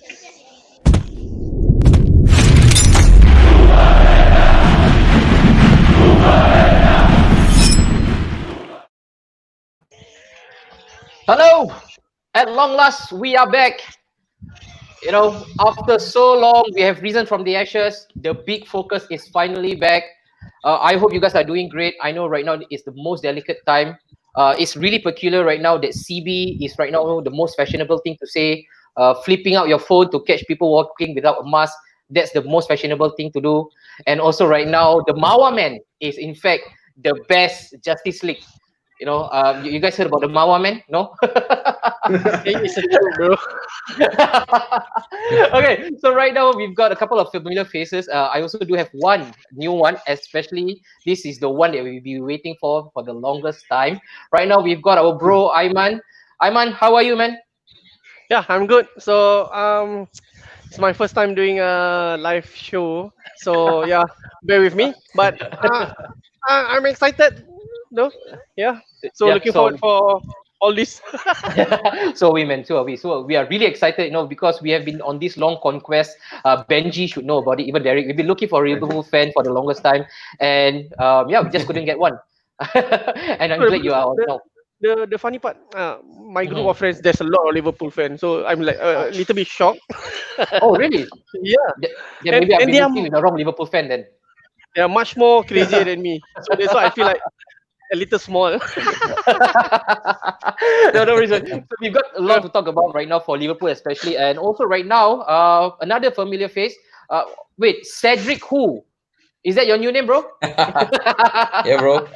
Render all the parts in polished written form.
Hello! At long last, we are back. After so long, we have risen from the ashes. The big focus is finally back. I hope you guys are doing great. I know right now is the most delicate time. It's really peculiar right now that CB is right now the most fashionable thing to say. Flipping out your phone to catch people walking without a mask. That's the most fashionable thing to do. And also right now, the Mawa man is in fact the best Justice League. You guys heard about the Mawa man? No? It's a joke, bro. Okay, so right now we've got a couple of familiar faces. I also do have one new one, especially this is the one that we've been waiting for the longest time. Right now we've got our bro Aiman. Aiman, how are you, man? Yeah, I'm good. So it's my first time doing a live show. So yeah, bear with me. But I'm excited. No, yeah. So Yeah, looking forward for all this. so we man, so are we. So we are really excited, because we have been on this long conquest. Benji should know about it. Even Derek, we've been looking for a Liverpool fan for the longest time, and yeah, we just couldn't get one. And I'm glad you are on now. The funny part, my group Mhm. of friends, there's a lot of Liverpool fans. So I'm like a little bit shocked. Oh, really? Yeah, Then maybe I've and been looking with the wrong Liverpool fan then. they are much more crazier than me. So that's why I feel like a little small. No reason. So we've got a lot to talk about right now for Liverpool, especially, and also right now, another familiar face. Wait, Cedric who? Is that your new name, bro? Yeah, bro.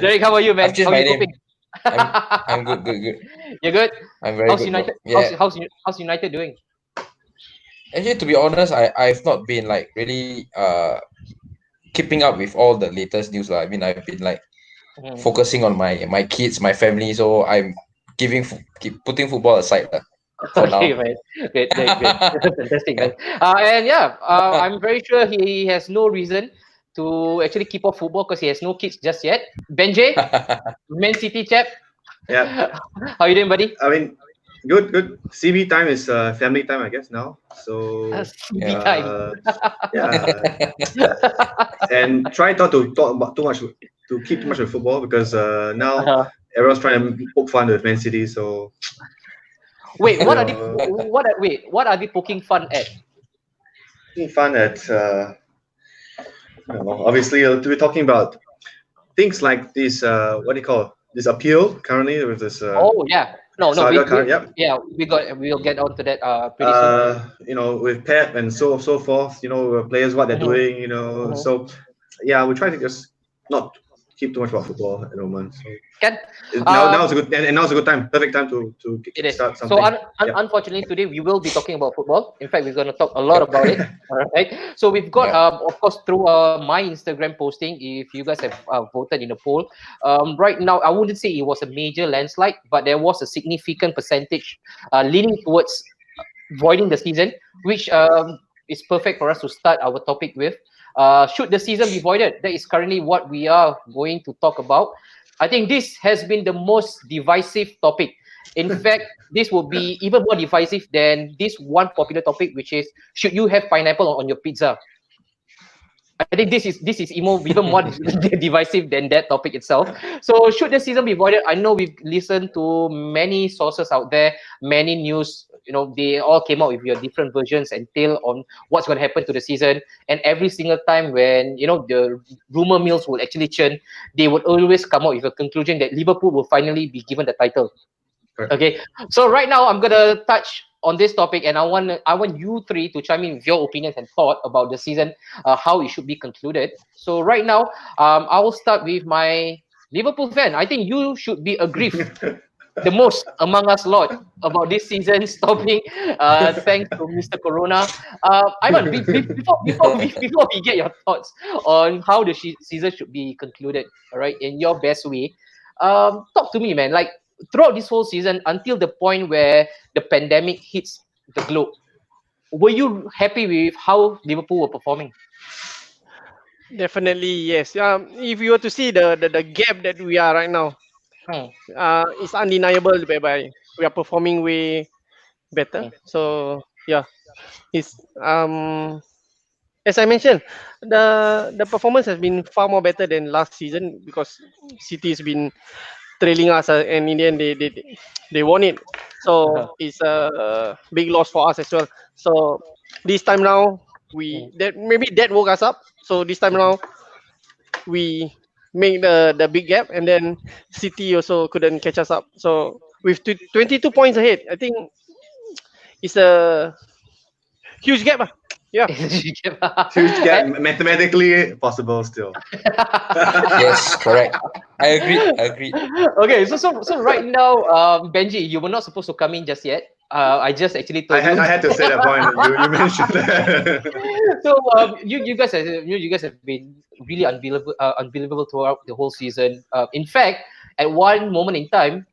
Derek, how are you, man? I've changed How are my you name. coping? I'm good, good. You're good. I'm very How's good, bro. United? Yeah. How's United doing? Actually, to be honest, I've not been like really keeping up with all the latest news lah. I mean, I've been like Mhm. focusing on my kids, my family. So I'm keep putting football aside lah, for Okay, now. man. Great. Fantastic, man. And yeah, I'm very sure he has no reason to actually keep off football because he has no kids just yet. Benjay, Man City chap. Yeah, How you doing, buddy? I mean, good. CB time is family time, I guess now. So CB time. yeah, and try not to talk about too much, to keep too much of football because now everyone's trying to poke fun with Man City. So Wait, what are they? uh, What are they poking fun at? poking fun at I don't know. Obviously, we're talking about things like this. What do you call this appeal currently with this? Oh yeah, no, saga current. Yep. yeah, we'll get onto that pretty soon. With Pep and so forth, players what they're Mhm. doing, Mhm. So yeah, we try to just not keep too much about football at the moment. So Can now's a good and now's a good time, perfect time to It is. start So something. Yeah. unfortunately today we will be talking about football. In fact, we're going to talk a lot about it. All right. So we've got, Yeah. of course, through my Instagram posting. If you guys have voted in the poll, right now I wouldn't say it was a major landslide, but there was a significant percentage leaning towards voiding the season, which is perfect for us to start our topic with. Should the season be voided? That is currently what we are going to talk about. I think this has been the most divisive topic. In fact, this will be even more divisive than this one popular topic, which is should you have pineapple on your pizza? I think this is even more divisive than that topic itself. So should the season be voided? I know we've listened to many sources out there, many news. They all came out with your different versions and tale on what's going to happen to the season. And every single time when the rumor mills will actually churn, they would always come out with a conclusion that Liverpool will finally be given the title. Correct. Okay, so right now I'm gonna touch on this topic, and I want you three to chime in with your opinions and thought about the season, how it should be concluded. So right now, I will start with my Liverpool fan. I think you should be aggrieved the most among us lot about this season stopping, thanks to Mr. Corona. Ivan, before we get your thoughts on how the season should be concluded, all right, in your best way, talk to me, man. Like throughout this whole season until the point where the pandemic hits the globe, were you happy with how Liverpool were performing? Definitely yes. If you were to see the gap that we are right now, Hmm. it's undeniable whereby we are performing way better. Hmm. So yeah, it's as I mentioned, the performance has been far more better than last season because City has been trailing us, and in the end they won it. So it's a big loss for us as well. So this time now maybe that woke us up. So this time now we make the big gap, and then City also couldn't catch us up. So with 22 points ahead, I think it's a huge gap. Yeah. Huge gap, mathematically possible still. Yes, correct. I agree. I agree. Okay, so right now, Benji, you were not supposed to come in just yet. I just actually I told you. had to say that point. You mentioned that. So you guys have been really unbelievable throughout the whole season. In fact, at one moment in time,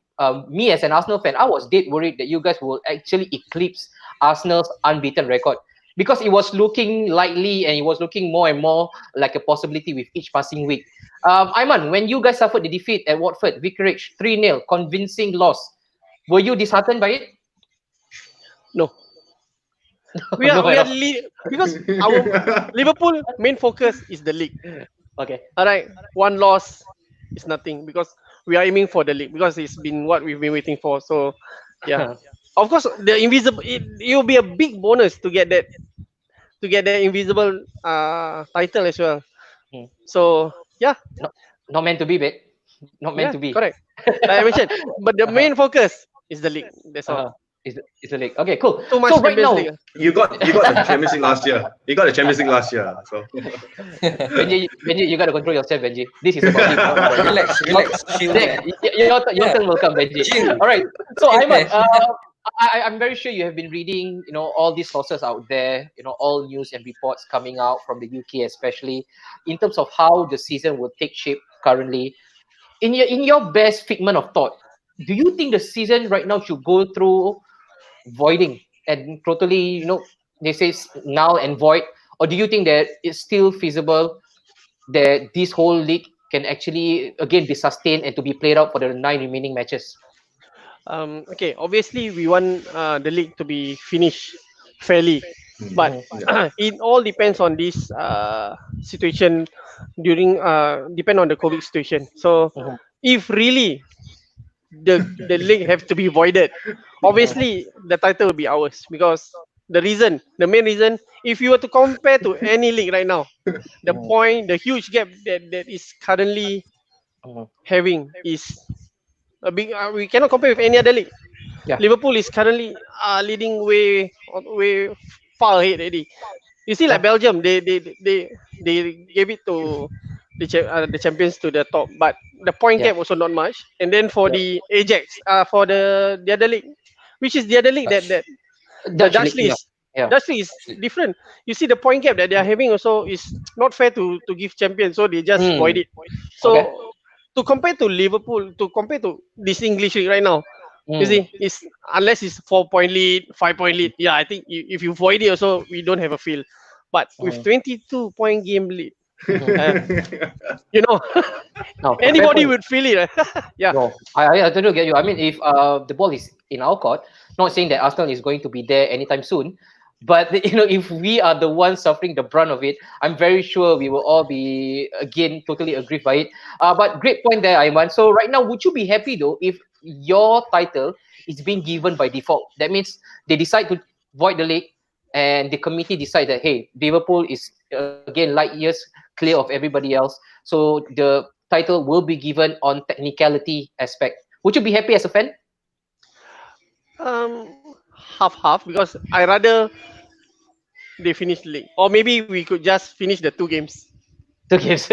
me as an Arsenal fan, I was dead worried that you guys will actually eclipse Arsenal's unbeaten record because it was looking likely and it was looking more and more like a possibility with each passing week. Aiman, when you guys suffered the defeat at Watford, Vicarage 3-0, convincing loss, were you disheartened by it? No. No, at all. Because our Liverpool main focus is the league. Okay. All right, one loss is nothing because we are aiming for the league because it's been what we've been waiting for. So yeah, of course the invisible it will be a big bonus to get the invisible title as well. Hmm. So yeah, Not meant to be, babe. Not meant yeah, to be. correct. Like I mentioned, but the main focus is the league. That's all. Is the league. Okay, cool. Too much So right Champions now, League. You got the Champions League last year. You got the Champions League last year. So Benji, you gotta control yourself, Benji. This is about him. not about you. Relax, chill, Next, man. your turn will come, Benji. Chill. All right. So Chill, Aiman, man. I'm very sure you have been reading, all these sources out there, all news and reports coming out from the UK, especially in terms of how the season will take shape currently. In your best figment of thought, do you think the season right now should go through voiding and totally, they say null and void, or do you think that it's still feasible that this whole league can actually again be sustained and to be played out for the 9 remaining matches? Okay, obviously we want the league to be finished fairly, but it all depends on this situation during depend on the COVID situation. So Mhm. if really the league have to be voided, obviously the title will be ours because the main reason, if you were to compare to any league right now, the huge gap that is currently Mhm. having is a big. We cannot compare with any other league. Yeah. Liverpool is currently leading way far ahead already. You see, like Yeah. Belgium, they gave it to the champions to the top, but the point Yeah. gap also not much. And then for Yeah. the Ajax, for the other league, which is the other league that the Dutch Dutch league. league Yeah. Yeah. Dutch league is different. You see, the point gap that they are having also is not fair to give champions, so they just void Mm. it. Okay. So to compare to Liverpool, to compare to this English league right now, you Mm. see, it's unless it's 4 point lead, 5 point lead. Yeah, I think if you void it, also we don't have a feel. But with Mhm. 22 point game lead, Mhm. uh, you know, No, fair anybody point. would feel it. Yeah, No, I totally get you. I mean, if the ball is in our court, not saying that Arsenal is going to be there anytime soon, but if we are the ones suffering the brunt of it, I'm very sure we will all be again totally aggrieved by it. But great point there, Aiman. So right now, would you be happy though if your title is being given by default? That means they decide to void the league, and the committee decide that hey, Liverpool is again light years clear of everybody else, so the title will be given on technicality aspect. Would you be happy as a fan? half half because I rather they finish the league, or maybe we could just finish the 2 games. Two games.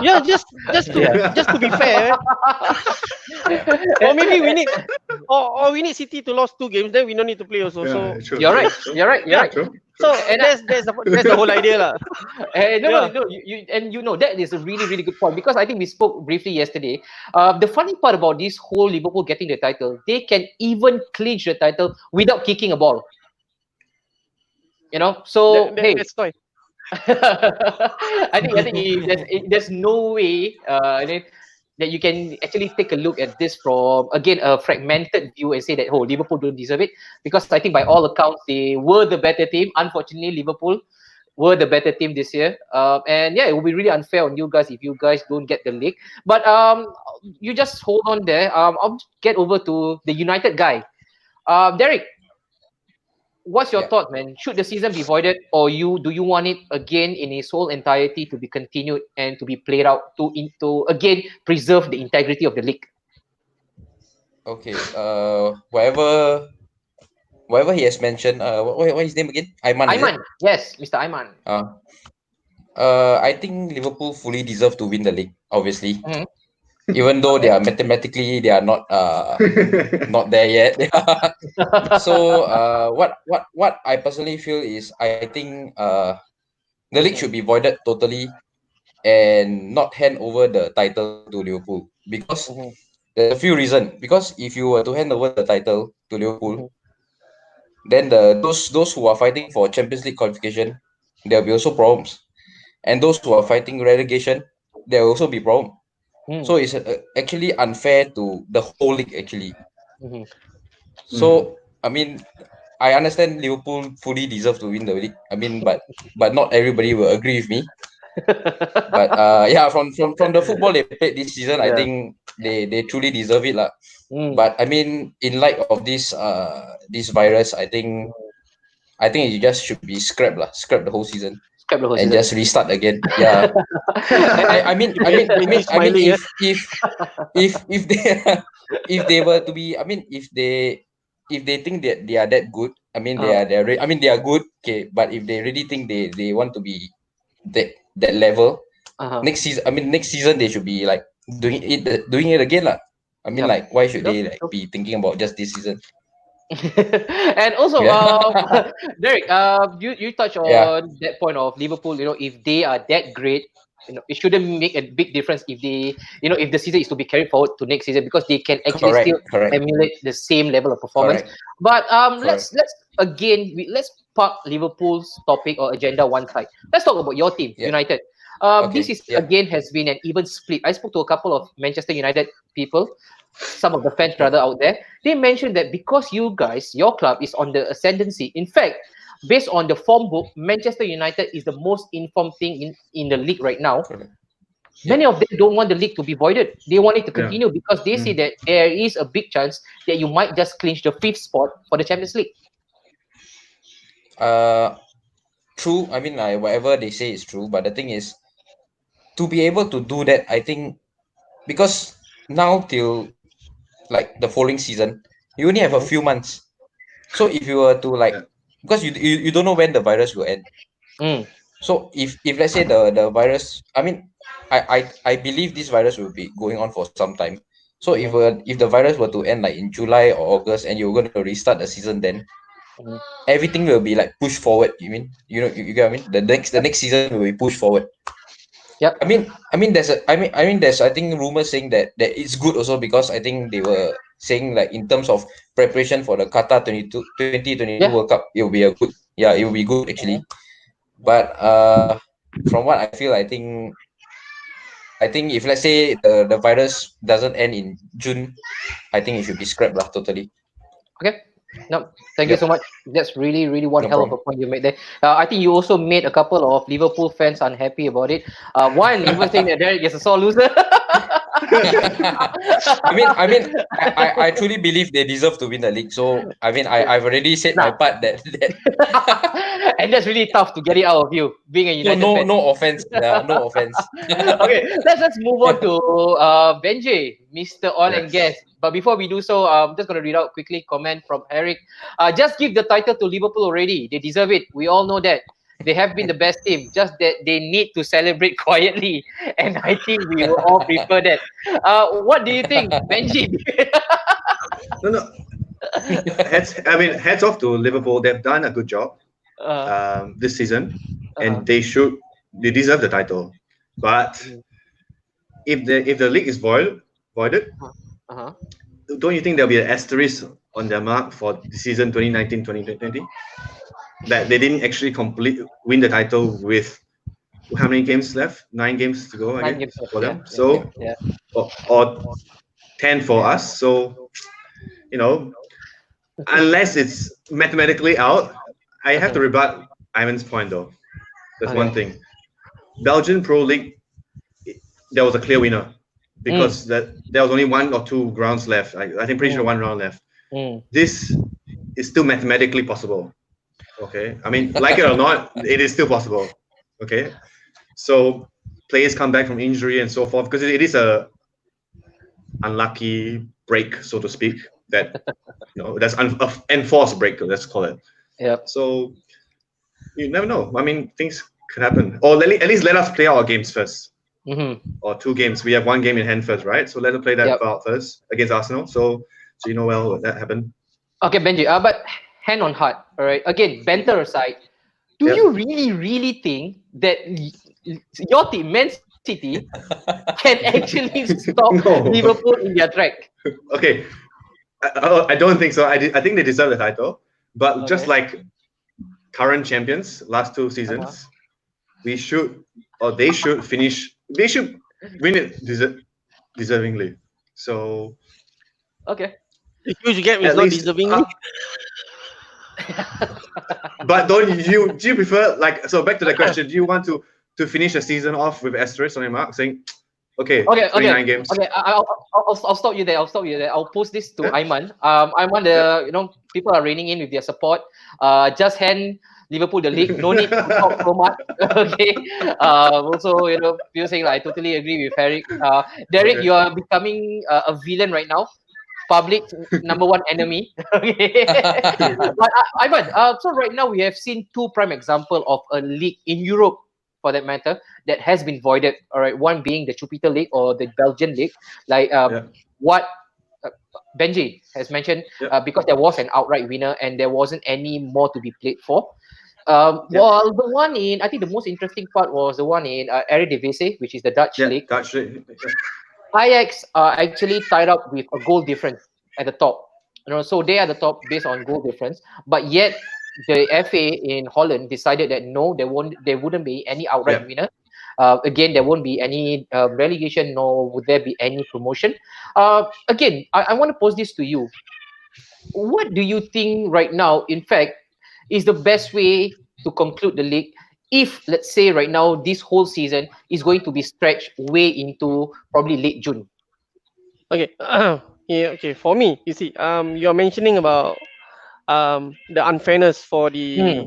Yeah, just to be fair, or maybe we need or we need City to lose 2 games, then we don't need to play also. yeah, So true, You're right. true, You're right. You're yeah, right. true. so And that's the whole idea lah. no, Yeah. no, and that is a really, really good point because I think we spoke briefly yesterday. The funny part about this whole Liverpool getting the title, they can even clinch the title without kicking a ball. So hey, That's why. I think if there's no way, that you can actually take a look at this from again a fragmented view and say that Liverpool don't deserve it, because I think by all accounts they were the better team. Unfortunately, Liverpool were the better team this year. And yeah, it will be really unfair on you guys if you guys don't get the league. But you just hold on there. I'll get over to the United guy. Derek, what's your Yeah. thought, man? Should the season be voided, or do you want it again in its whole entirety to be continued and to be played out to again preserve the integrity of the league? Okay. Whatever he has mentioned. What his name again? Aiman. Is it? Aiman, yes, Mr. Aiman. I think Liverpool fully deserve to win the league. Obviously, Mhm. even though they are mathematically they are not there yet. So what I personally feel is I think the league should be voided totally and not hand over the title to Liverpool, because Mhm. there's a few reasons. Because if you were to hand over the title to Liverpool, Mhm. then those who are fighting for Champions League qualification, there will be also problems, and those who are fighting relegation, there will also be problem. Mhm. So it's actually unfair to the whole league actually. Mhm. So I mean, I understand Liverpool fully deserve to win the league. I mean, but not everybody will agree with me. But yeah, from the football they played this season, I Yeah. think they truly deserve it lah. Mm. But I mean, in light of this virus, I think it just should be scrapped lah, scrap the whole season Scrap the whole and season. just restart again. Yeah. I mean, Smiling, if they if they were to be, I mean, if they think that they are that good, I mean I mean they are good, okay. But if they really think they want to be that level, Uh-huh. next season they should be like doing it again lah. I mean, Yep. like, why should Yep. they like be thinking about just this season? And also, Yeah. Derek, you touch Yeah. on that point of Liverpool. If they are that great, it shouldn't make a big difference if if the season is to be carried forward to next season, because they can actually Correct. still Correct. emulate the same level of performance. Correct. But Correct. let's park Liverpool's topic or agenda one side. Let's talk about your team, Yeah. United. This Okay. is Yeah. again has been an even split. I spoke to a couple of Manchester United people, some of the fans rather out there. They mentioned that because your club is on the ascendancy. In fact, based on the form book, Manchester United is the most informed thing in the league right now. Correct. Many of them don't want the league to be voided. They want it to Yeah. continue because they see that there is a big chance that you might just clinch the 5th spot for the Champions League. True. I mean, whatever they say is true, but the thing is, to be able to do that, I think, because now till like the following season, you only have a few months. So if you were to like, Yeah. because you don't know when the virus will end. Mm. So if let's say the virus, I mean, I believe this virus will be going on for some time. So if the virus were to end like in July or August and you're going to restart the season, then Mhm. everything will be like pushed forward. You mean, you get what I mean? The next season will be pushed forward. Yep. I think rumors saying that it's good also, because I think they were saying like in terms of preparation for the Qatar 2022 Yeah. World Cup, it will be it will be good actually. But from what I feel, I think if let's say the virus doesn't end in June, I think it should be scrapped lah totally. Okay. No, thank you Yep. so much. That's really, really one No hell of a problem. point you made there. I think you also made a couple of Liverpool fans unhappy about it. One, even saying that Derek is a sore loser. I truly believe they deserve to win the league. So I mean, I've already said my Nah. part that And that's really tough to get it out of you, being a United fan. no offense. Yeah, no offense. Okay, let's move on to Benji, Mr. Oil and Gas. But before we do so, I'm just gonna read out quickly comment from Eric. Just give the title to Liverpool already. They deserve it. We all know that. They have been the best team. Just that they need to celebrate quietly. And I think we will all prefer that. What do you think, Benji? No. Hats off to Liverpool. They've done a good job this season, and they deserve the title. But if the league is voided, don't you think there'll be an asterisk on their mark for the season 2019-2020 that they didn't actually win the title with how many games left? 9 games to go, I 9 guess, games left. for Yeah, them. yeah, So, yeah. or 10 for us. So, you know, unless it's mathematically out, I have to rebut Ivan's point though. That's one Okay. thing. Belgian Pro League, there was a clear winner Mm, because that there was only 1 or 2 rounds left. I think pretty sure mm, 1 round left. mm. This is still mathematically possible. Okay, I mean, like it or not, it is still possible. Okay, so players come back from injury and so forth because it is a unlucky break, so to speak. That that's enforced break. Let's call it. Yep. So you never know. I mean, things could happen. Or at least let us play our games first, Mm-hmm. or 2 games. We have 1 game in hand first, right? So let us play that Yep. out first against Arsenal. So you know well what that happened. Okay, Benji. But hand on heart. All right. Again, banter aside, do Yep. you really think that your team, Man City, can actually stop No. Liverpool in their track? Okay, I don't think so. I think they deserve the title, but just Okay. like current champions last 2 seasons, we should or they should finish. They should win it deservingly. So Okay. The huge gap is at not least, deservingly. but do you prefer like so? Back to the question: do you want to finish the season off with asterisk on your mark, saying, okay, Okay, 29 games? okay. I'll stop you there. I'll stop you there. I'll post this to Yeah. Aiman. Aiman, people are raining in with their support. Just hand Liverpool the league. No need to talk so much. Okay. Also, people saying like, I totally agree with Eric. Derek, Okay. you are becoming a villain right now. Public number one enemy. Okay. But Ivan, so right now we have seen 2 prime example of a league in Europe, for that matter, that has been voided. All right, one being the Jupiter League or the Belgian League, like Yeah. what Benji has mentioned, Yeah. because there was an outright winner and there wasn't any more to be played for. Yeah. Well, the one in, I think the most interesting part was the one in Eredivisie, which is the Dutch Yeah. league. Dutch league. Ajax are actually tied up with a goal difference at the top. So they are the top based on goal difference. But yet the FA in Holland decided that no, there wouldn't be any outright Yeah. winner. Again, there won't be any relegation, nor would there be any promotion. Again, I want to pose this to you. What do you think right now, in fact, is the best way to conclude the league? If, let's say, right now, this whole season is going to be stretched way into probably late June. Okay. Yeah. Okay. For me, you see, you're mentioning about the unfairness for the Hmm.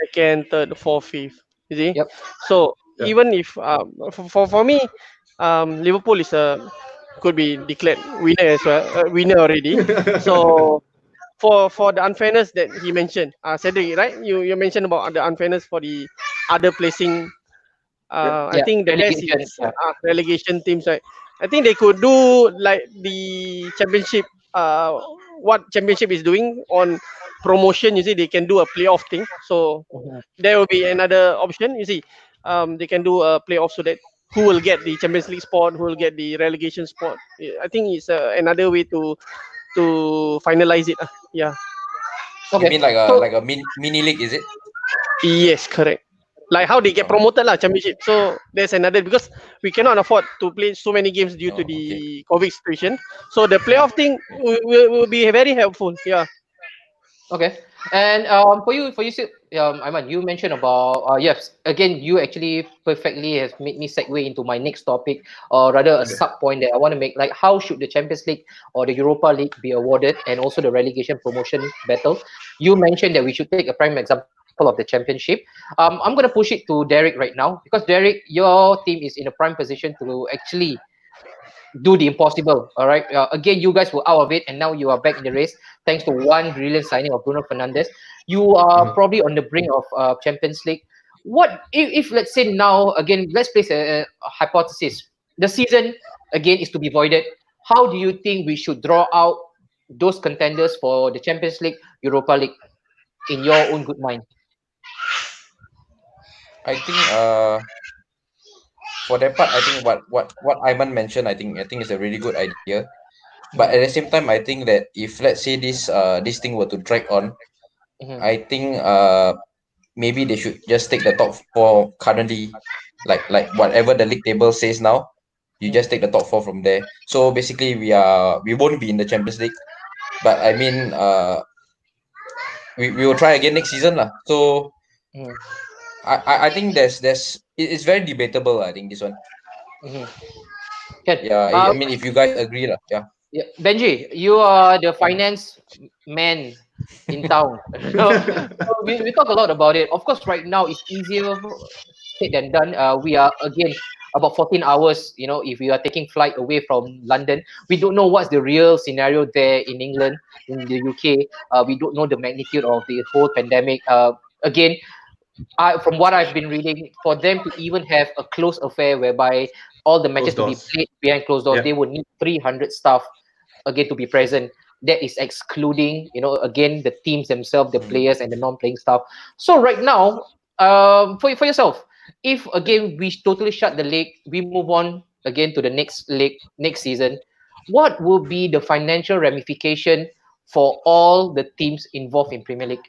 second, third, fourth, fifth. You see, Yep. so Yeah. even if for me, Liverpool is could be declared winner as well, winner already. So for the unfairness that he mentioned, Cedric, right? You mentioned about the unfairness for the other placing. Yeah. I Yeah. think the best Relegation. is Yeah. relegation teams, right? I think they could do like the championship. What championship is doing on promotion? You see, they can do a playoff thing. So Mhm. there will be another option. You see, they can do a playoff so that who will get the Champions League spot, who will get the relegation spot. I think it's another way to finalize it. Yeah. You Okay. mean like a So mini league, is it? Yes, correct. Like how they get Oh, promoted lah, championship. So there's another because we cannot afford to play so many games due to oh, okay. the COVID situation. So the playoff thing will be very helpful. Yeah. okay. And for you, Aiman, you mentioned about yes. Again, you actually perfectly has made me segue into my next topic, or rather a Okay. sub point that I want to make. Like, how should the Champions League or the Europa League be awarded, and also the relegation promotion battle? You mentioned that we should take a prime example of the championship. I'm going to push it to Derek right now, because Derek, your team is in a prime position to actually do the impossible. All right. Again, you guys were out of it, and now you are back in the race thanks to one brilliant signing of Bruno Fernandes. You are Mhm. probably on the brink of Champions League. What if let's say now again, let's place a hypothesis. The season again is to be voided. How do you think we should draw out those contenders for the Champions League, Europa League, in your own good mind? I think for that part, I think what Iman mentioned, I think is a really good idea. But at the same time, I think that if let's say this thing were to drag on, Mhm. I think maybe they should just take the top 4 currently like whatever the league table says now, you just take the top four from there. So basically, we won't be in the Champions League, but I mean, we will try again next season lah. So Mhm. I think it's very debatable. I think this one. Mhm. Can Yeah, I mean, if you guys agree lah, yeah. yeah, Benji, you are the finance man in town. So we talk a lot about it. Of course, right now it's easier said than done. We are again about 14 hours. If we are taking flight away from London, we don't know what's the real scenario there in England, in the UK. We don't know the magnitude of the whole pandemic. Again, from what I've been reading, for them to even have a close affair whereby all the matches Closed to be doors. played behind closed doors, Yeah. they would need 300 staff again to be present. That is excluding, again, the teams themselves, the players and the non-playing staff. So right now, for yourself, if again we totally shut the league, we move on again to the next league next season, what will be the financial ramification for all the teams involved in Premier League?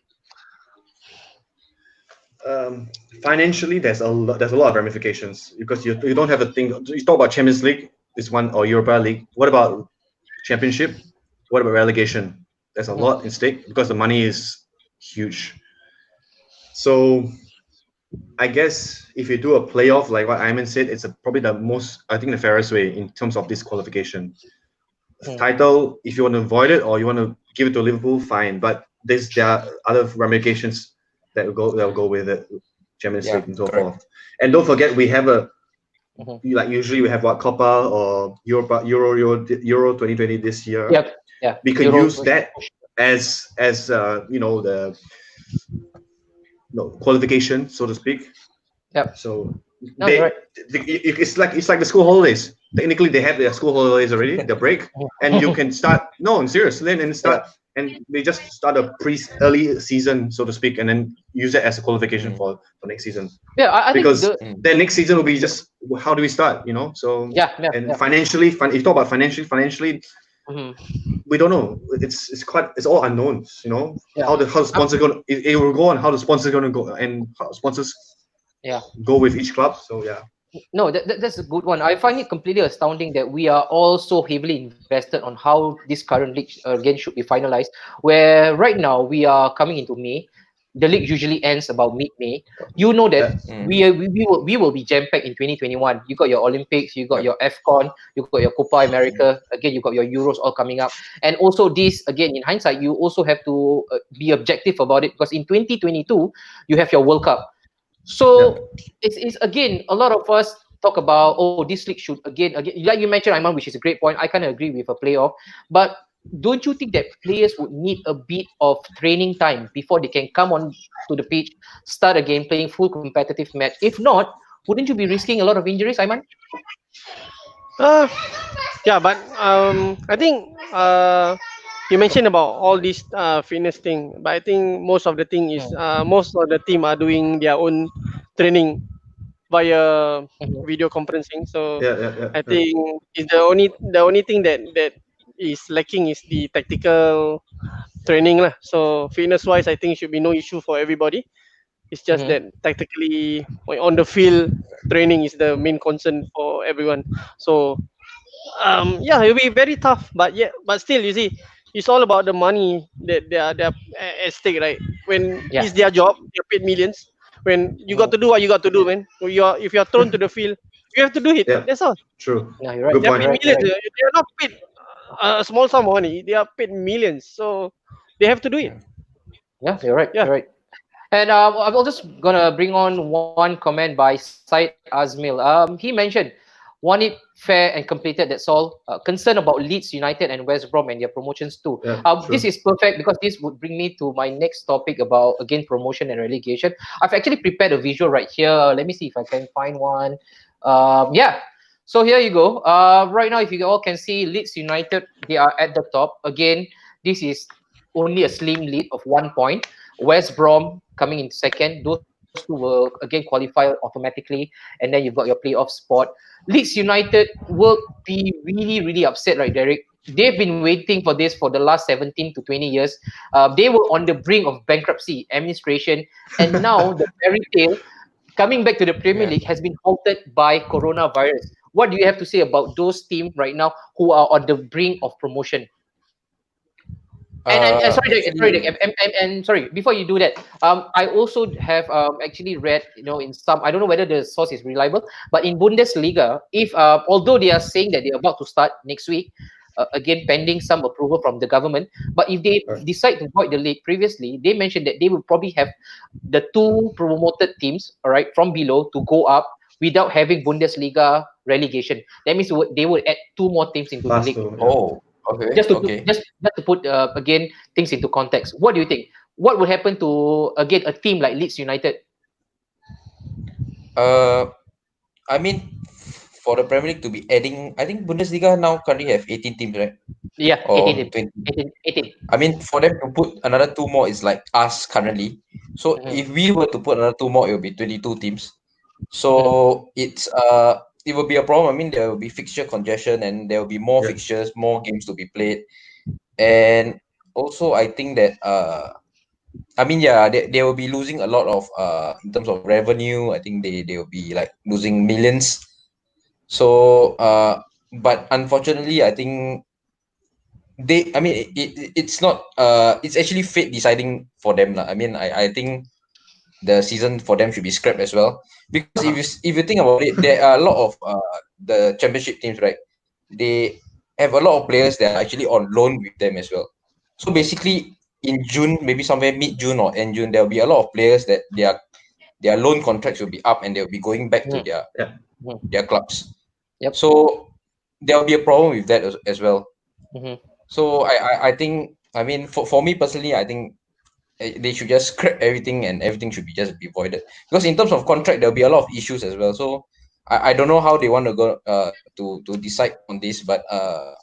Financially, there's a lot of ramifications because you don't have a thing. You talk about Champions League, this one, or Europa League. What about Championship? What about relegation? There's a lot in stake because the money is huge. So I guess if you do a playoff, like what Ayman said, it's probably the fairest way in terms of this qualification. Title, if you want to avoid it or you want to give it to Liverpool, fine. But there are other ramifications that will go with it, Champions League and so forth. And don't forget, we have like usually we have what, Copa or Euro 2020 this year. Yep. Yeah. We can use that as the qualification, so to speak. Yep. So No, you're right. it's like the school holidays. Technically, they have their school holidays already, the break, and you can start. No, I'm serious. And they just start a early season, so to speak, and then use it as a qualification for next season. Yeah, I because think then next season will be just how do we start? So financially, if you talk about financially. We don't know. It's all unknowns. How the sponsor going. It will go on how the sponsor going to go and how sponsors go with each club. So yeah. No, that's a good one. I find it completely astounding that we are all so heavily invested on how this current league again should be finalized. Where right now we are coming into May, the league usually ends about mid-May. You know that we will be jam-packed in 2021. You got your Olympics, you got your AFCON, you got your Copa America. Again, you got your Euros all coming up, and also this again in hindsight, you also have to be objective about it because in 2022 you have your World Cup. So it's again a lot of us talk about this league should again like you mentioned, Aiman, which is a great point. I kind of agree with a playoff, but don't you think that players would need a bit of training time before they can come on to the pitch, start a game, playing full competitive match? If not, wouldn't you be risking a lot of injuries, Aiman? Yeah, but I think you mentioned about all this fitness thing, but I think most of the thing is most of the team are doing their own training via video conferencing. So I think it's the only thing that is lacking is the tactical training lah. So fitness wise, I think it should be no issue for everybody. It's just that tactically on the field training is the main concern for everyone. So it'll be very tough, but still, you see, it's all about the money that they are at stake, right? When it's their job, they're paid millions. When you got to do what you got to do, man. If you're thrown to the field, you have to do it. That's all. True. Yeah, you're right. Good They're point. paid millions. They're not paid a small sum of money. They are paid millions, so they have to do it. Yeah, you're right. Yeah. You're right. And I'm just gonna bring on one comment by Said Azmil. He mentioned, want it fair and completed. That's all. Concern about Leeds United and West Brom and their promotions too. This is perfect because this would bring me to my next topic about again promotion and relegation. I've actually prepared a visual right here. Let me see if I can find one. So here you go. Right now, if you all can see, Leeds United, they are at the top. Again, this is only a slim lead of 1 point. West Brom coming in second. Those two will again qualify automatically, and then you've got your playoff spot. Leeds United will be really, really upset, right, Derek? They've been waiting for this for the last 17 to 20 years. They were on the brink of bankruptcy, administration, and now the fairy tale coming back to the Premier Yeah. League has been halted by coronavirus. What do you have to say about those teams right now who are on the brink of promotion? And sorry, Actually, sorry. Before you do that, I also have actually read, in some, I don't know whether the source is reliable, but in Bundesliga, if although they are saying that they're about to start next week, again pending some approval from the government, but if they Right. decide to void the league, previously they mentioned that they will probably have the two promoted teams, all right, from below to go up without having Bundesliga relegation. That means they would add two more teams into the Last league. two. Yeah. oh, okay, just to put, okay. just to put again things into context. What do you think? What would happen to again a team like Leeds United? Uh, I mean, for the Premier League to be adding, I think Bundesliga now currently have 18 teams, right? Yeah, Or 18 teams. 20. 18. I mean, for them to put another two more is like us currently. So Mhm. if we were to put another two more, it will be 22 teams. Mhm. So it will be a problem. I mean, there will be fixture congestion and there will be more Yeah. fixtures, more games to be played. And also I think that I mean, yeah, they will be losing a lot of in terms of revenue. I think they will be like losing millions. So but unfortunately, I think I mean it's not it's actually fate deciding for them lah. I mean, I think the season for them should be scrapped as well, because Uh-huh. if you think about it, there are a lot of the championship teams, right? They have a lot of players that are actually on loan with them as well. So basically, in June, maybe somewhere mid June or end June, there will be a lot of players that their loan contracts will be up and they'll be going back to Mhm. Yeah. their clubs. Yep. So there will be a problem with that as well. Mhm. So I think, I mean, for me personally, I think they should just scrap everything and everything should be just be voided, because in terms of contract there'll be a lot of issues as well. So I don't know how they want to go to decide on this, but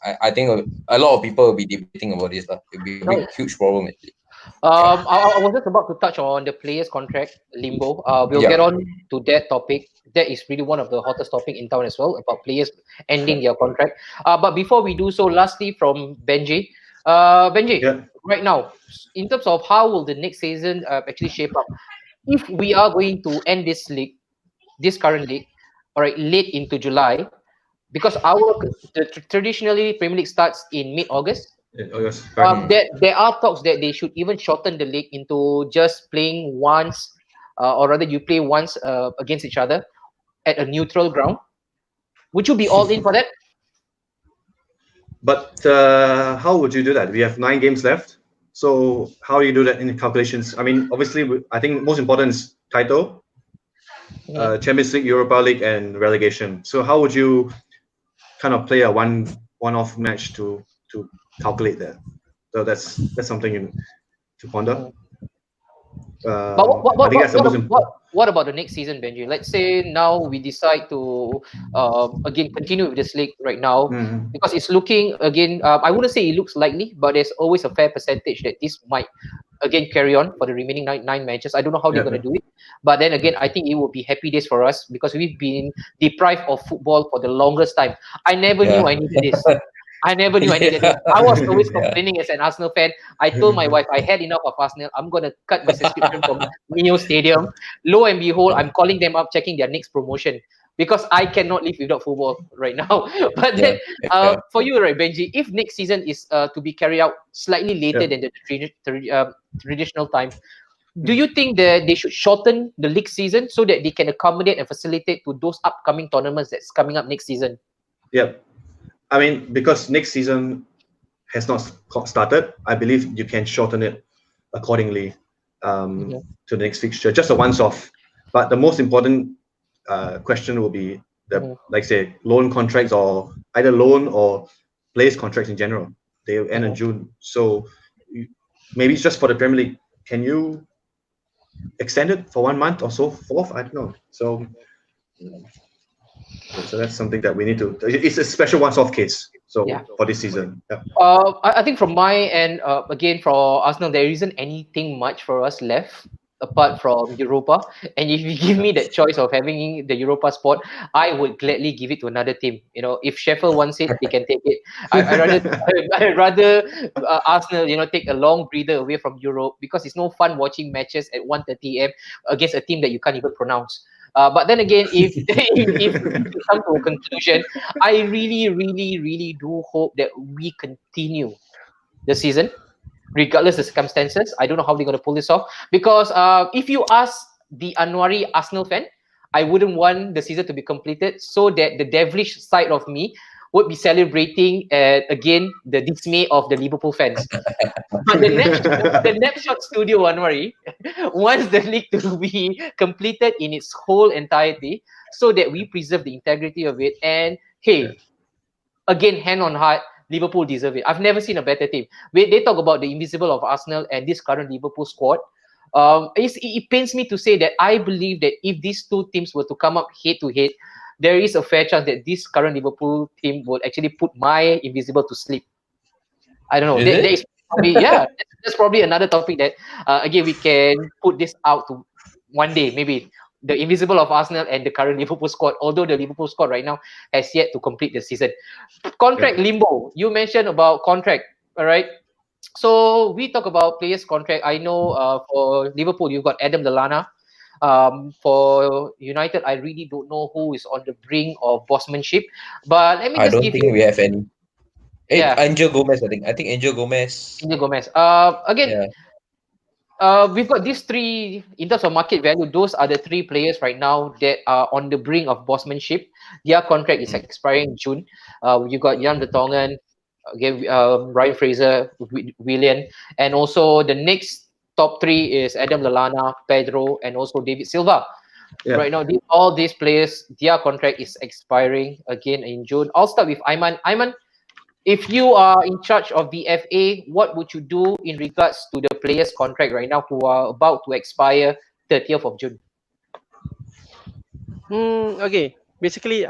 I think a lot of people will be debating about this. It'll be a big No. huge problem actually. I was just about to touch on the players' contract limbo. We'll Yeah. get on to that topic. That is really one of the hottest topic in town as well, about players ending their contract. But before we do so, lastly from Benji, Benji, Yeah. right now, in terms of how will the next season actually shape up? If we are going to end this league, this current league, all right, late into July, because traditionally Premier League starts in mid-August. Oh, yes. Correct. There are talks that they should even shorten the league into just playing once, or rather you play once against each other at a neutral ground. Would you be all in for that? But how would you do that? We have 9 games left. So how do you do that in calculations? I mean, obviously, I think most important is title, Champions League, Europa League, and relegation. So how would you kind of play a one-off match to calculate that? So that's something to ponder. But I think that's the most important. what about the next season, Benji? Let's say now we decide to again continue with this league right now, Mhm. because it's looking again. I wouldn't say it looks likely, but there's always a fair percentage that this might again carry on for the remaining nine matches. I don't know how they're Yeah, going to do it, but then again, I think it will be happy days for us because we've been deprived of football for the longest time. I never knew Yeah. I needed this. I never knew I needed this. Yeah. I was always Yeah. complaining as an Arsenal fan. I told my wife I had enough of Arsenal. I'm gonna cut my subscription from Neo Stadium. Lo and behold, I'm calling them up, checking their next promotion because I cannot live without football right now. But then, Yeah. for you, right, Benji, if next season is to be carried out slightly later Yeah. than the traditional time, do you think that they should shorten the league season so that they can accommodate and facilitate to those upcoming tournaments that's coming up next season? Yeah. I mean, because next season has not started, I believe you can shorten it accordingly Mhm. to the next fixture, just a once-off. But the most important question will be the, like say, loan contracts, or either loan or players contracts in general. They will end in June, so maybe it's just for the Premier League. Can you extend it for 1 month or so forth? I don't know. So that's something that we need to. It's a special once-off case. So Yeah. for this season, yeah. I think from my end, again for Arsenal, there isn't anything much for us left apart from Europa. And if you give me that choice of having the Europa spot, I would gladly give it to another team. You know, if Sheffield wants it, they can take it. I'd rather Arsenal, take a long breather away from Europe, because it's no fun watching matches at 1:30 a.m. against a team that you can't even pronounce. But then again, if if we come to a conclusion, I really do hope that we continue the season regardless of circumstances. I don't know how they're going to pull this off because if you ask the Anwari Arsenal fan, I wouldn't want the season to be completed so that the devilish side of me would be celebrating again the dismay of the Liverpool fans. But the Napshot Studio, Anwari, wants the league to be completed in its whole entirety so that we preserve the integrity of it. And hey, again, hand on heart, Liverpool deserve it. I've never seen a better team. They talk about the invisible of Arsenal and this current Liverpool squad. It pains me to say that I believe that if these two teams were to come up head to head, there is a fair chance that this current Liverpool team would actually put my invisible to sleep. I don't know. There is probably, yeah, that's probably another topic that again we can put this out to one day maybe. The invisible of Arsenal and the current Liverpool squad, although the Liverpool squad right now has yet to complete the season. Contract limbo. You mentioned about contract, all right? So we talk about players' contract. I know for Liverpool, you've got Adam Lallana. For United, I really don't know who is on the brink of bossmanship. But let me I just don't give think you. we have any. Yeah. Angel Gomez, I think. I think Angel Gomez. Angel Gomez. Again, Yeah. we've got these three in terms of market value. Those are the three players right now that are on the brink of bossmanship. Their contract is expiring in June. You've got Jan Vertonghen, again, Ryan Fraser, Willian, and also the next top three is Adam Lallana, Pedro, and also David Silva. Yeah. Right now, all these players, their contract is expiring again in June. I'll start with Ayman. Ayman, if you are in charge of the FA, what would you do in regards to the players' contract right now who are about to expire 30th of June? Okay. Basically,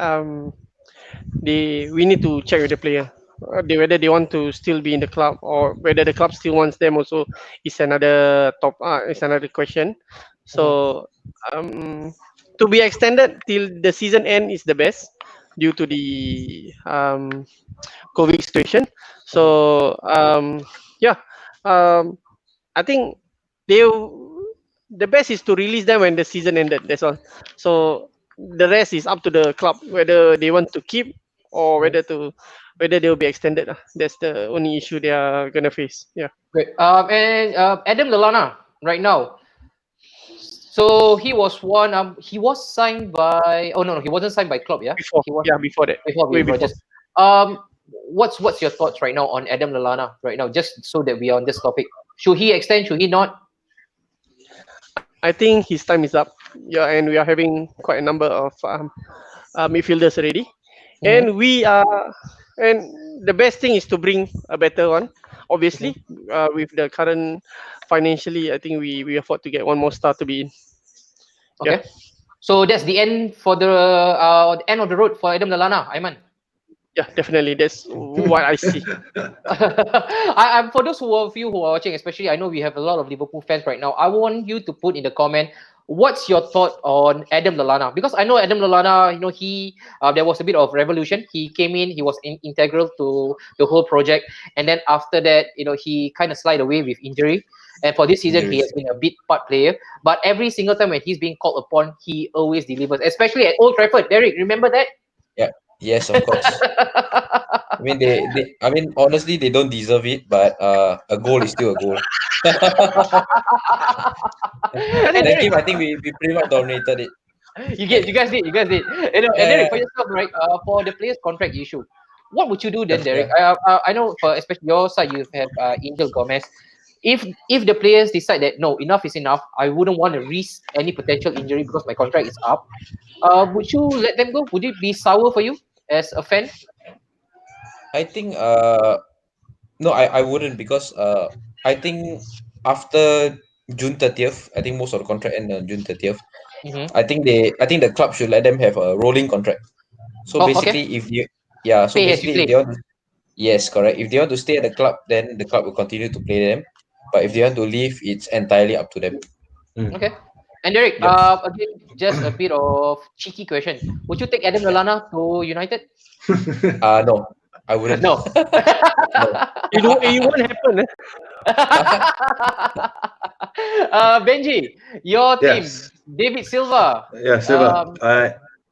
we need to check with the player. Whether they want to still be in the club or whether the club still wants them also is another is another question. So to be extended till the season end is the best due to the COVID situation. So yeah, I think they the best is to release them when the season ended. That's all. So the rest is up to the club whether they want to keep or whether they'll be extended. That's the only issue they are gonna face. Yeah. Great. And Adam Lallana right now. So he was one. He was signed by. Oh no, he wasn't signed by club. Yeah. Before. He was Yeah. Before that. before Way with before. Rogers. What's your thoughts right now on Adam Lallana right now? Just so that we are on this topic. Should he extend? Should he not? I think his time is up. Yeah, and we are having quite a number of midfielders already, and we are. And the best thing is to bring a better one. Obviously, with the current financially, I think we afford to get one more star to be in. Okay. So that's the end for the end of the road for Adam Lallana, Aiman. Yeah, definitely. That's what I see. I'm for those of you who are watching, especially I know we have a lot of Liverpool fans right now. I want you to put in the comment what's your thought on Adam Lallana, because I know Adam Lallana, he there was a bit of revolution. He came in, he was integral to the whole project, and then after that, he kind of slide away with injury. And for this season, he has been a big part player. But every single time when he's being called upon, he always delivers, especially at Old Trafford. Derek, remember that? Yeah. Yes, of course. I mean, I mean, honestly, they don't deserve it, but a goal is still a goal. And the game, I think we pretty much dominated it. You guys did. And Derek, for yourself, right? For the players' contract issue, what would you do then, Derek? I know for especially your side, you have Angel Gomez. If the players decide that no, enough is enough, I wouldn't want to risk any potential injury because my contract is up. Would you let them go? Would it be sour for you as a fan? I think no, I wouldn't, because I think after June 30th, I think most of the contract end on June 30th. I think the club should let them have a rolling contract. So basically, if they want to, yes, correct. If they want to stay at the club, then the club will continue to play them. But if they want to leave, it's entirely up to them. Okay. And Derek, again, just a bit of cheeky question. Would you take Adam Lallana to United? No, I wouldn't. No. It won't happen. Benji, your team, David Silva. Yeah, Silva.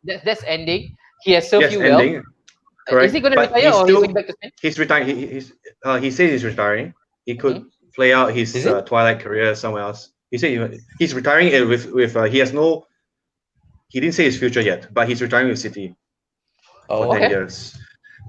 That's ending. He has served Yes, you well. ending. Correct. Is he going to But retire he's or still he's going back to Spain? he's retiring. He says he's retiring. He could play out his Is it? twilight career somewhere else. He said he's retiring with he has no. He didn't say his future yet, but he's retiring with City for Oh, 10 Okay. years.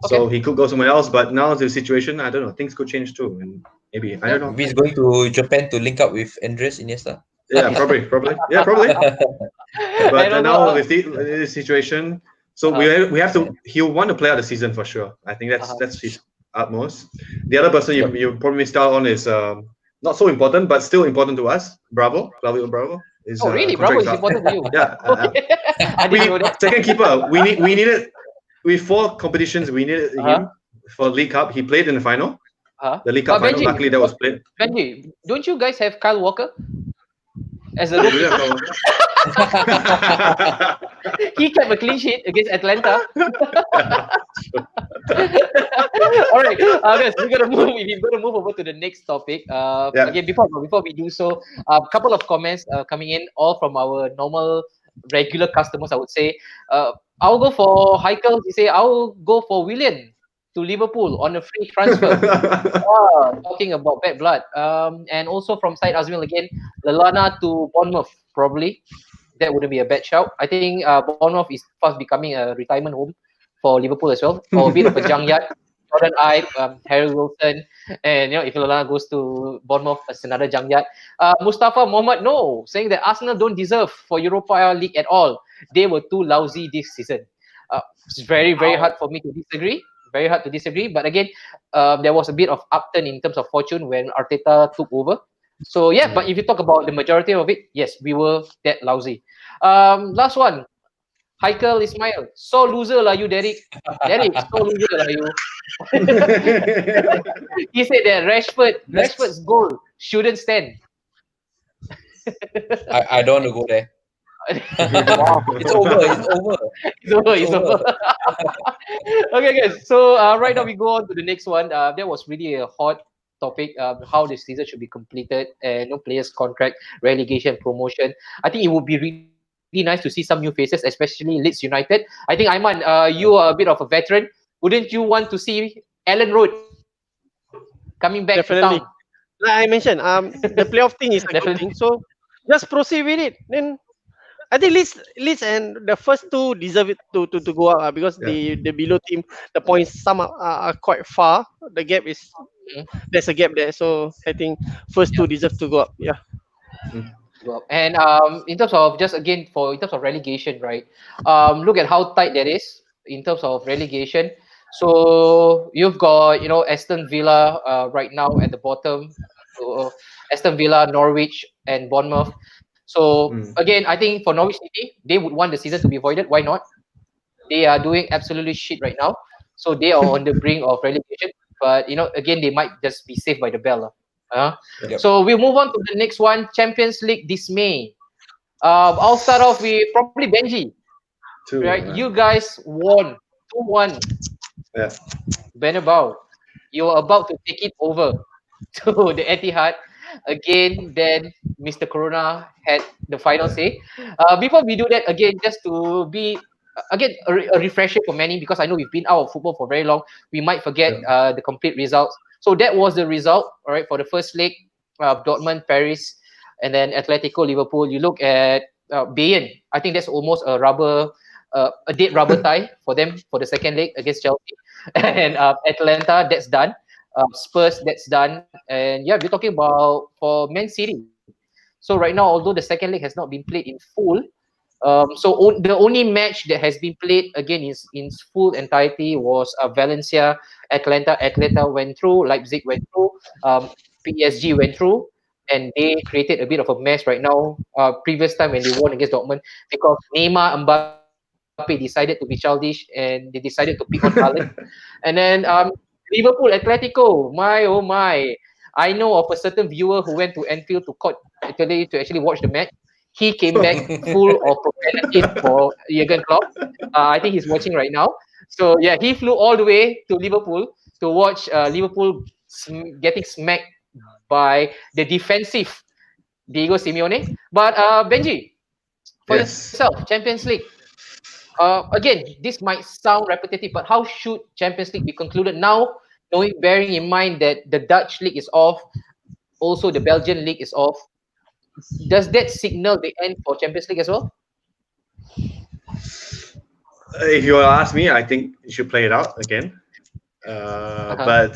So he could go somewhere else, but now the situation, I don't know, things could change too. And maybe, I don't know. maybe he's going to Japan to link up with Andres Iniesta. Yeah, probably. Yeah, probably. But And now also, with this situation, so we have to. He'll want to play out the season for sure. I think that's his utmost. The other person you probably missed out on is not so important, but still important to us. Bravo. Is, really? contract Bravo is up. important to you. Yeah. I didn't know that. Second keeper. We needed with 4 competitions. We needed him for League Cup. He played in the final. The League Cup But final. Benji, Luckily, that was played. Benji, don't you guys have Kyle Walker as a rookie? He kept a clean sheet against Atlanta. All right, guys, we're gonna move over to the next topic. Again, before we do so, a couple of comments coming in, all from our normal, regular customers. I would say, I'll go for Heikel. He say I'll go for Willian to Liverpool on a free transfer. Talking about bad blood. And also from Syed Azmil again, Lallana to Bournemouth probably. That wouldn't be a bad shout. I think Bournemouth is fast becoming a retirement home for Liverpool as well, or a bit of a junkyard. Jordan Ibe, Harry Wilson, and if Lallana goes to Bournemouth, it's another junkyard. Mustafa Mohammed, no, saying that Arsenal don't deserve for Europa League at all. They were too lousy this season. It's very, very hard for me to disagree. Very hard to disagree. But again, there was a bit of upturn in terms of fortune when Arteta took over. So yeah, but if you talk about the majority of it, yes, we were that lousy. Last one, Heikel Ismail. So loser lah you, Derek. Derek, so loser lah you. He said that Rashford's goal shouldn't stand. I don't want to go there. Wow. It's over. It's over. Okay, guys. So right now we go on to the next one. That was really a hot topic. How the season should be completed and no players' contract, relegation, promotion. I think it would be really nice to see some new faces, especially Leeds United. I think Aiman, you are a bit of a veteran. Wouldn't you want to see Alan Road coming back Definitely. to town? Like I mentioned, the playoff thing is a good thing. So just proceed with it. Then I think Leeds and the first 2 deserve it to go up because the below team, the points some are quite far. The gap is there's a gap there. So I think first 2 deserve to go up. Yeah. Well, and in terms of in terms of relegation, right? Look at how tight that is in terms of relegation. So you've got Aston Villa right now at the bottom. Aston Villa, Norwich, and Bournemouth. So again, I think for Norwich City, they would want the season to be voided. Why not? They are doing absolutely shit right now. So they are on the brink of relegation. But again, they might just be saved by the bell. So we'll move on to the next one, Champions League dismay. I'll start off with probably Benji. Right? You guys won 2-1. Yeah. Bernabeu. You're about to take it over to the Etihad. Again, then Mr. Corona had the final say. Before we do that, again, just to be a refresher for many, because I know we've been out of football for very long, we might forget the complete results. So that was the result, all right, for the first leg, Dortmund, Paris, and then Atletico, Liverpool. You look at Bayern. I think that's almost a dead rubber tie for them for the second leg against Chelsea. And Atlanta, that's done. Spurs, that's done. And yeah, we're talking about for Man City. So right now, although the second leg has not been played in full, the only match that has been played again in full entirety was Valencia, Atlanta. Atlanta went through, Leipzig went through, PSG went through, and they created a bit of a mess right now. Previous time when they won against Dortmund, because Neymar, Mbappe decided to be childish and they decided to pick on Haaland. And then Liverpool, Atletico, my oh my. I know of a certain viewer who went to Anfield to actually watch the match. He came back full of profanity for Jurgen Klopp. I think he's watching right now. So yeah, he flew all the way to Liverpool to watch Liverpool getting smacked by the defensive Diego Simeone. But Benji, For Yes. yourself, Champions League. Again, this might sound repetitive, but how should Champions League be concluded now, bearing in mind that the Dutch league is off, also the Belgian league is off? Does that signal the end for Champions League as well? If you ask me, I think you should play it out again. But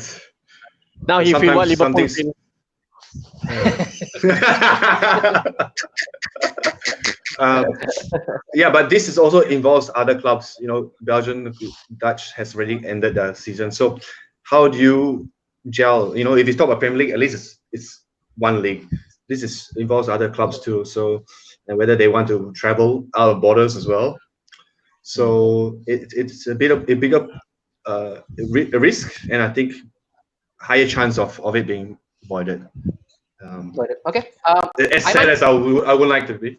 Now you feel what Liverpool something's- feel. Yeah, but this is also involves other clubs. You know, Belgian, Dutch has already ended the season. So how do you gel? You know, if you talk about Premier League, at least it's one league. This involves other clubs too. So, and whether they want to travel out of borders as well. So it's a bigger risk, and I think higher chance of it being voided. Okay. As sad as I would like to be.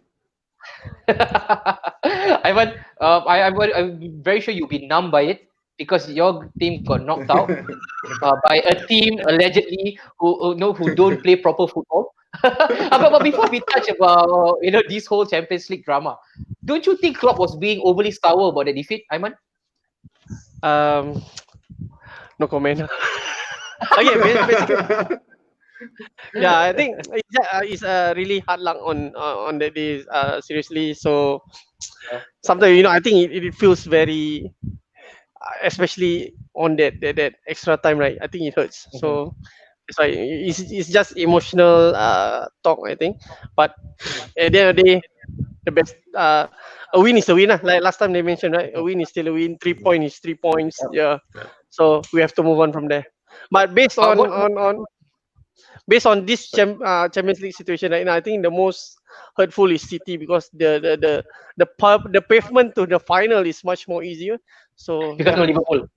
Ivan, I'm very sure you'll be numb by it because your team got knocked out by a team allegedly who don't play proper football. But before we touch about this whole Champions League drama, don't you think Klopp was being overly sour about the defeat, Aiman? No comment. Okay, basically, yeah, I think it's really hard luck on that day. Seriously, so sometimes I think it feels very, especially on that extra time, right? I think it hurts. So it's like it's just emotional talk, I think. But at the end of the day, the best a win is a win. Like last time they mentioned, right? A win is still a win. 3 points is 3 points. Yeah. So we have to move on from there. But based on this Champions League situation right now, I think the most hurtful is City because the pavement to the final is much more easier. So Because no Liverpool.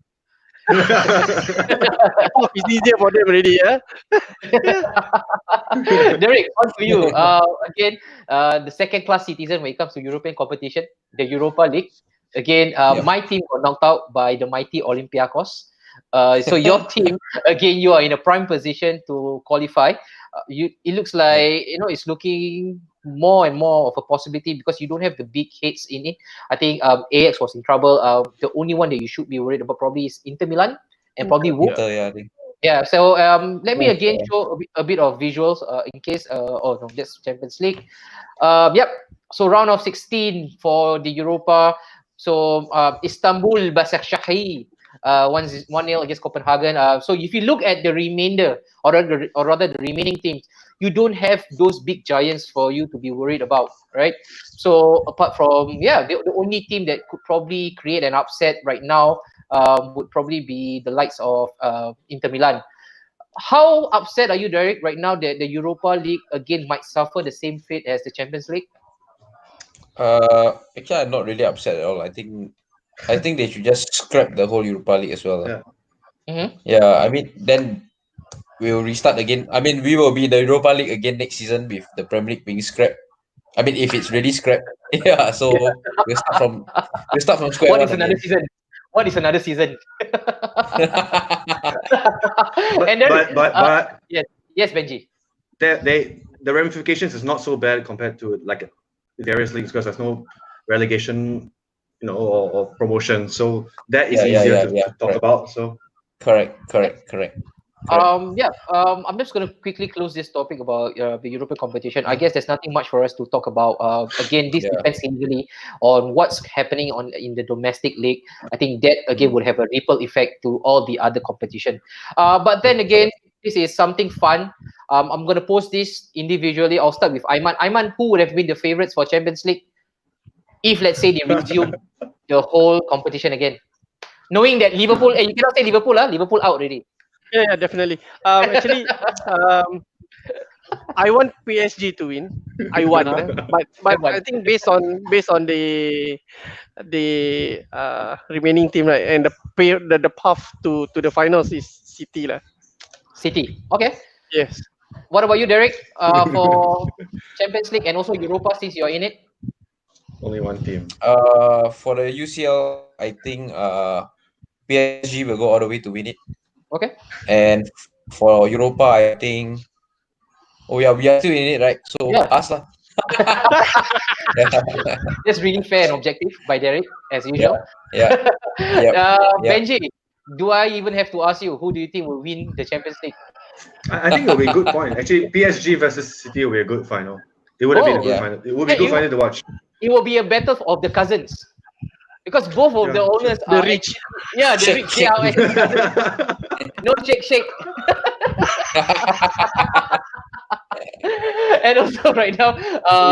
it's easier for them already. Yeah. Derek, on to you. Again, the second-class citizen when it comes to European competition, the Europa League. Again, my team got knocked out by the mighty Olympiacos. So your team, again, you are in a prime position to qualify. It looks like it's looking more and more of a possibility because you don't have the big hits in it. I think AX was in trouble. The only one that you should be worried about probably is Inter Milan and probably Wolves. I think. Yeah, so let me again show a bit of visuals in case. Oh no, that's Champions League. Yep. So round of 16 for the Europa. So Istanbul Başakşehir 1-0 against Copenhagen. So if you look at the remainder, or rather the remaining teams, you don't have those big giants for you to be worried about, right? So apart from the only team that could probably create an upset right now would probably be the likes of Inter Milan. How upset are you, Derek, right now that the Europa League again might suffer the same fate as the Champions League? Actually, I'm not really upset at all. I think they should just scrap the whole Europa League as well. Yeah. Yeah, I mean, then we'll restart again. I mean, we will be in the Europa League again next season with the Premier League being scrapped. I mean, if it's really scrapped, yeah. So we'll start from square What one is another again. season? What is another season? But yes, Benji. the ramifications is not so bad compared to like various leagues because there's no relegation, or promotion. So that is easier to talk about. So correct. I'm just going to quickly close this topic about the European competition. I guess there's nothing much for us to talk about. Again, this depends heavily on what's happening in the domestic league. I think that again would have a ripple effect to all the other competition. But then again, this is something fun. I'm going to post this individually. I'll start with Aiman. Aiman, who would have been the favorites for Champions League if, let's say, they resume the whole competition again? Knowing that Liverpool, you cannot say Liverpool, Liverpool out already. Yeah, definitely. Actually, I want PSG to win. I want, but I think based on the remaining team, right, and the path to the finals is City, lah. City. Okay. Yes. What about you, Derek? For Champions League and also Europa, since you're in it. only one team. For the UCL, I think PSG will go all the way to win it. Okay. And for Europa, I think we are still in it, right? So us lah. That's really fair and objective by Derek, as usual. Yeah. Yep. Yep. Benji, do I even have to ask you who do you think will win the Champions League? I think it'll be a good point. Actually, PSG versus City will be a good final. It would have been a good Yeah. final. It would be a good Yeah, final to watch. It will be a battle of the cousins. Because both of the Yeah. owners The are rich. Yeah, the Shake, rich. They are no shake. And also right now,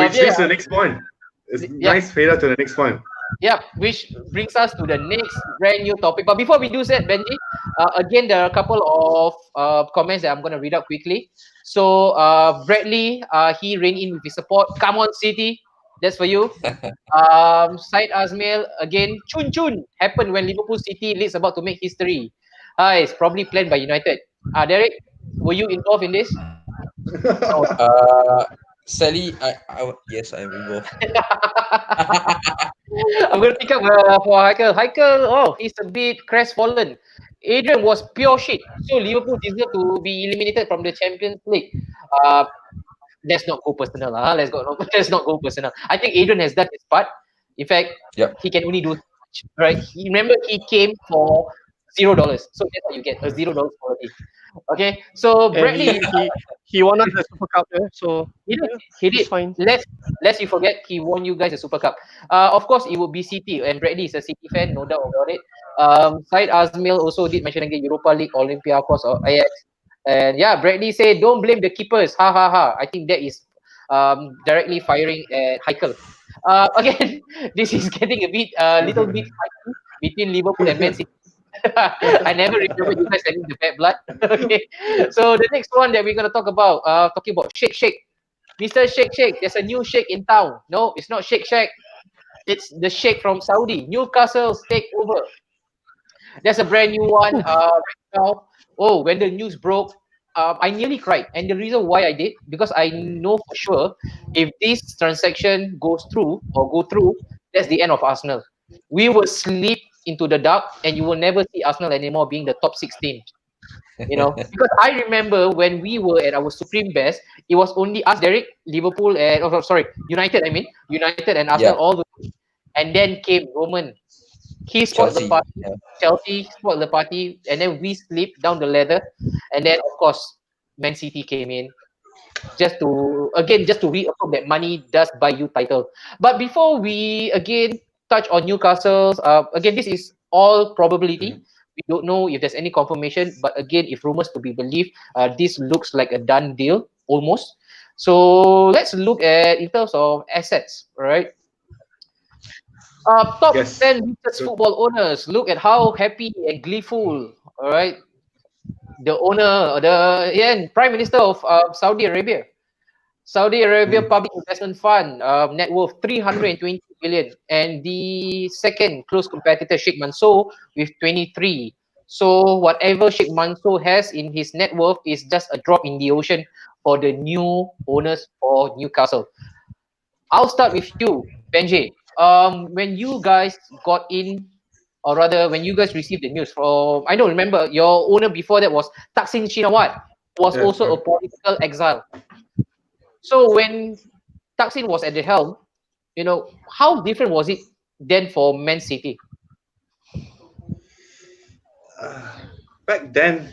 Which leads to the next point. It's nice fader to the next point. yeah, which brings us to the next brand new topic. But before we do that, Benji, again, there are a couple of comments that I'm going to read out quickly. So, Bradley, he ran in with his support. Come on, City. That's for you. Said Azmail, again, chun happened when Liverpool City leads about to make history. It's probably planned by United. Derek, were you involved in this? Sally, yes, I'm involved. I'm going to pick up for Heikel. Heikel, he's a bit crestfallen. Adrian was pure shit. So Liverpool deserve to be eliminated from the Champions League. Let's not go personal. Let's not go personal. I think Adrian has done his part. In fact, Yep. he can only do so much, right? Remember, he came for $0. So that's what you get, a $0 quality. Okay, so And Bradley, he won us the Super Cup there, so he did. it's fine. Lest you forget, he won you guys a Super Cup. Of course, it would be City, and Bradley is a City fan, no doubt about it. Said Azmil also did mention again Europa League, Olympiacos, or Ajax. And yeah, Bradley said, don't blame the keepers. Ha ha ha. I think that is directly firing at Heikel. Again, this is getting a little bit fighty between Liverpool and Man City. I never remember you guys having the bad blood. Okay, so the next one that we're gonna talk about, talking about Shake, Mr. Shake. There's a new Shake in town. No, it's not Shake Shack. It's the Shake from Saudi. Newcastle's takeover. There's a brand new one right now. Oh, when the news broke, I nearly cried, and the reason why I did, because I know for sure if this transaction go through, that's the end of Arsenal. We will slip into the dark, and you will never see Arsenal anymore being the top 16. Because I remember when we were at our supreme best, it was only us, Derek, Liverpool, and United. I mean, United and Arsenal all the way, and then came Roman. He spoiled the party. Yeah. Chelsea spoiled the party, and then we slipped down the ladder, and then of course Man City came in just to reaffirm that money does buy you title. But before we again touch on Newcastle's, again, this is all probability. We don't know if there's any confirmation, but again, if rumors to be believed, this looks like a done deal almost. So let's look at in terms of assets, right? Top 10 richest football owners. Look at how happy and gleeful, all right? The owner, Prime Minister of Saudi Arabia. Saudi Arabia Public Investment Fund, net worth 320 billion, and the second close competitor, Sheikh Mansour, with 23. So whatever Sheikh Mansour has in his net worth is just a drop in the ocean for the new owners for Newcastle. I'll start with you, Benji. When you guys got in, or rather, when you guys received the news from, I don't remember, your owner before that was Thaksin Shinawatra, was also a political exile. So when Thaksin was at the helm, how different was it then for Man City? Back then,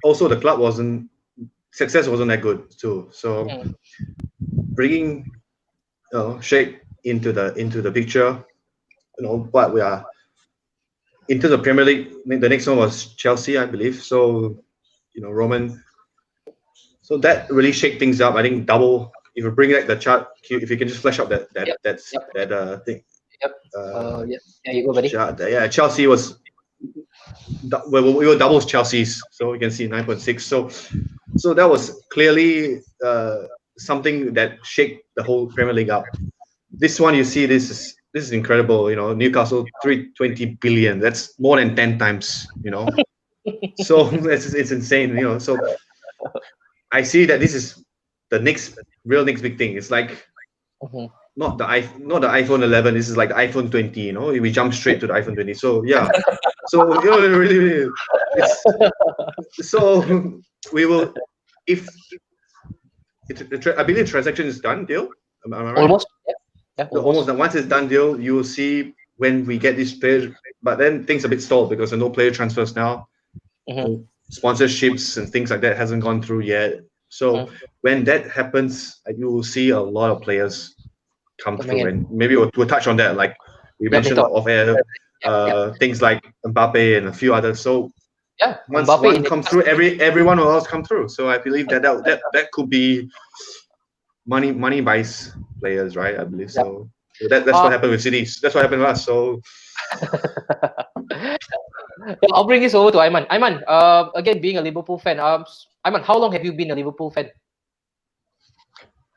also the club success wasn't that good too. So bringing Sheikh into the picture, what we are into the Premier League. The next one was Chelsea, I believe. So Roman. So that really shake things up. I think double. If you bring back the chart, if you can just flash up that thing. Yep. Yeah, you go, buddy. Yeah, Chelsea was. We were doubles Chelsea's, so you can see 9.6. So that was clearly something that shake the whole Premier League up. This one, you see, this is incredible. Newcastle 320 billion. That's more than 10 times. So it's insane. So I see that this is the next big thing. It's like not the iPhone 11. This is like the iPhone 20. We jump straight to the iPhone 20. So yeah. So really, so we will, if I believe transaction is done. Deal. Am I right? Almost. Yeah, Almost done. Once it's done, deal. You will see when we get these players. But then things a bit stalled because there are no player transfers now. Mhm. Sponsorships and things like that hasn't gone through yet. So when that happens, you will see a lot of players come Coming through, in. and maybe we'll touch on that. Like we mentioned Later. off air, things like Mbappe and a few others. So Yeah, once Mbappe one in the comes through, everyone will else come through. So I believe that could be money buys players, right? I believe so. So that's what happened with cities. That's what happened to us. So I'll bring this over to Aiman. Aiman, again, being a Liverpool fan, Aiman, how long have you been a Liverpool fan?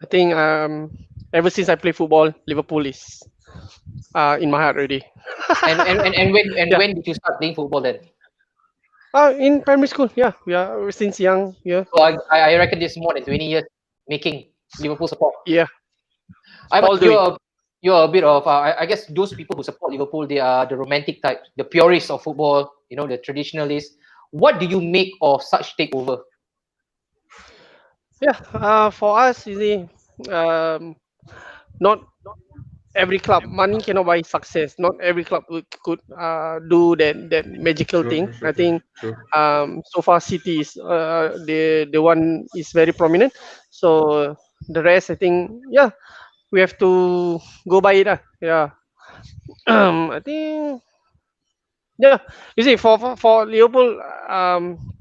I think ever since I play football, Liverpool is in my heart already. When did you start playing football then? In primary school, yeah, since young, yeah, So I reckon this is more than 20 years making Liverpool support. yeah, Aiman, all the way. you're a bit of I guess those people who support Liverpool, they are the romantic type, the purists of football, the traditionalists. What do you make of such takeover? Yeah, for us, you see, not every club money cannot buy success. Not every club could do that magical thing. I think true. so far City is the one is very prominent. So the rest, I think, yeah, we have to go by it. Yeah, I think. Yeah, you see, for Liverpool,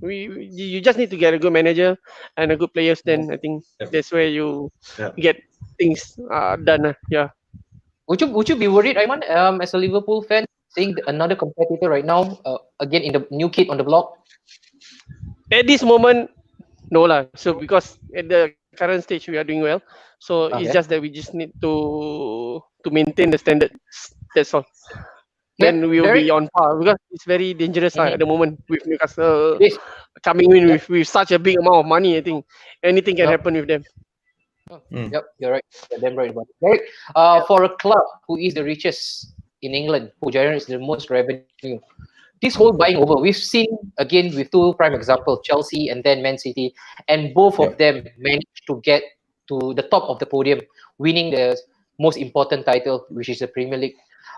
you just need to get a good manager and a good players. Then I think Yep. that's where you Yeah. get things done. Yeah. Would you be worried, Aiman, as a Liverpool fan, seeing another competitor right now, again in the new kid on the block? At this moment, no lah. So because at the current stage we are doing well, so it's Okay. just that we just need to maintain the standards. That's all. Yeah, Then we will Derek? be on par because it's very dangerous at the moment with Newcastle It is. coming in with such a big amount of money. I think anything can Yep. happen with them. Yep, you're right. You're damn right about it. Derek, for a club who is the richest in England, who generates the most revenue, this whole buying over, we've seen again with two prime examples, Chelsea and then Man City, and both of them managed to get to the top of the podium, winning the most important title, which is the Premier League.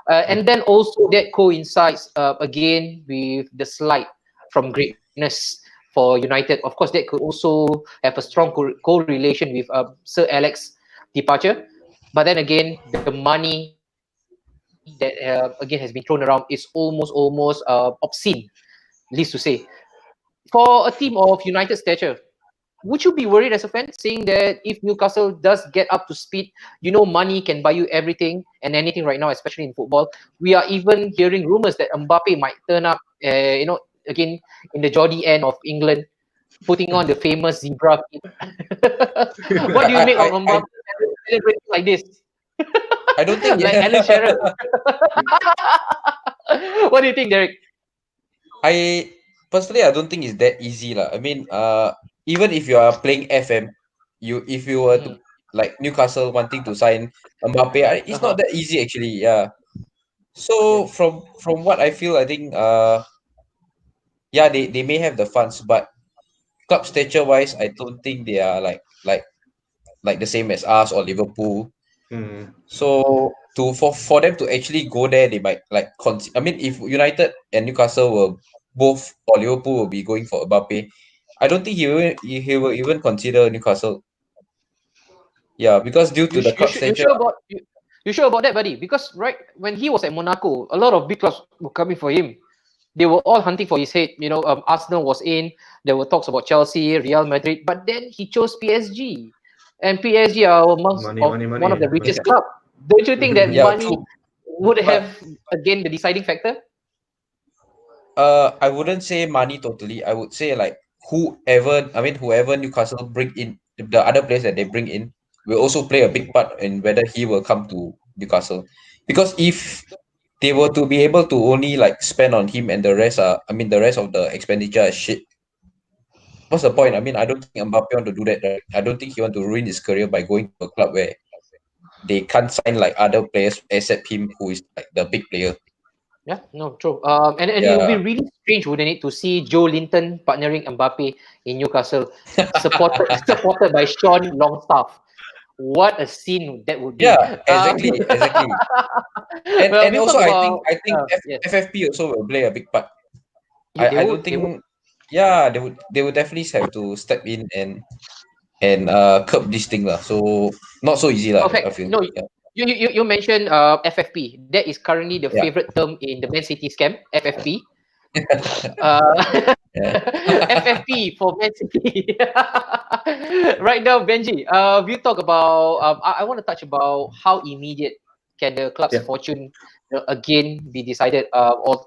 And then also that coincides again with the slide from greatness for United. Of course, that could also have a strong correlation with Sir Alex departure. But then again, the money that again has been thrown around is almost obscene, least to say. For a team of United stature, would you be worried as a fan seeing that if Newcastle does get up to speed, money can buy you everything and anything right now, especially in football. We are even hearing rumors that Mbappe might turn up, again in the Geordie end of England, putting on the famous zebra kit. What do you make of Mbappe celebrating like this? I don't think Like Alan Shearer. What do you think, Derek? I personally I don't think it's that easy lah. I mean, even if you are playing FM, if you were to like Newcastle wanting to sign Mbappe, it's not that easy actually. Yeah. So from what I feel, I think yeah, they may have the funds, but club stature wise, I don't think they are like the same as us or Liverpool. So for them to actually go there, they might I mean, if United and Newcastle were both or Liverpool will be going for Mbappe, I don't think he will even consider Newcastle. Yeah, because due to You, the sh- you, club sure, you stature, sure about you sure about that, buddy? Because right when he was at Monaco, a lot of big clubs were coming for him. They were all hunting for his head. Arsenal was in. There were talks about Chelsea, Real Madrid, but then he chose PSG, and PSG are amongst Money. one of the richest club. Don't you think that yeah, money true. would But have again the deciding factor? I wouldn't say money totally. I would say like whoever Newcastle bring in, the other players that they bring in will also play a big part in whether he will come to Newcastle. Because if they were to be able to only like spend on him and the rest the rest of the expenditure is shit. What's the point? I mean, I don't think Mbappe want to do that, right? I don't think he want to ruin his career by going to a club where they can't sign like other players except him who is like the big player. Yeah, no, true. And it would be Yeah. really strange, wouldn't it, to see Joe Linton partnering Mbappe in Newcastle, supported by Sean Longstaff. What a scene that would be. Yeah, exactly. And Well, we'll also talk about I think yes, FFP also will play a big part. they I don't would, they would. think, yeah, they would definitely have to step in and curb this thing lah. So not so easy lah, I Perfect. feel. No, Yeah. you mentioned FFP. That is currently the Yeah. favorite term in the Man City scam. FFP. Uh, Yeah. FFP for Man City. Right now, Benji, we talk about. I want to touch about how immediate can the club's Yeah. fortune again be decided, or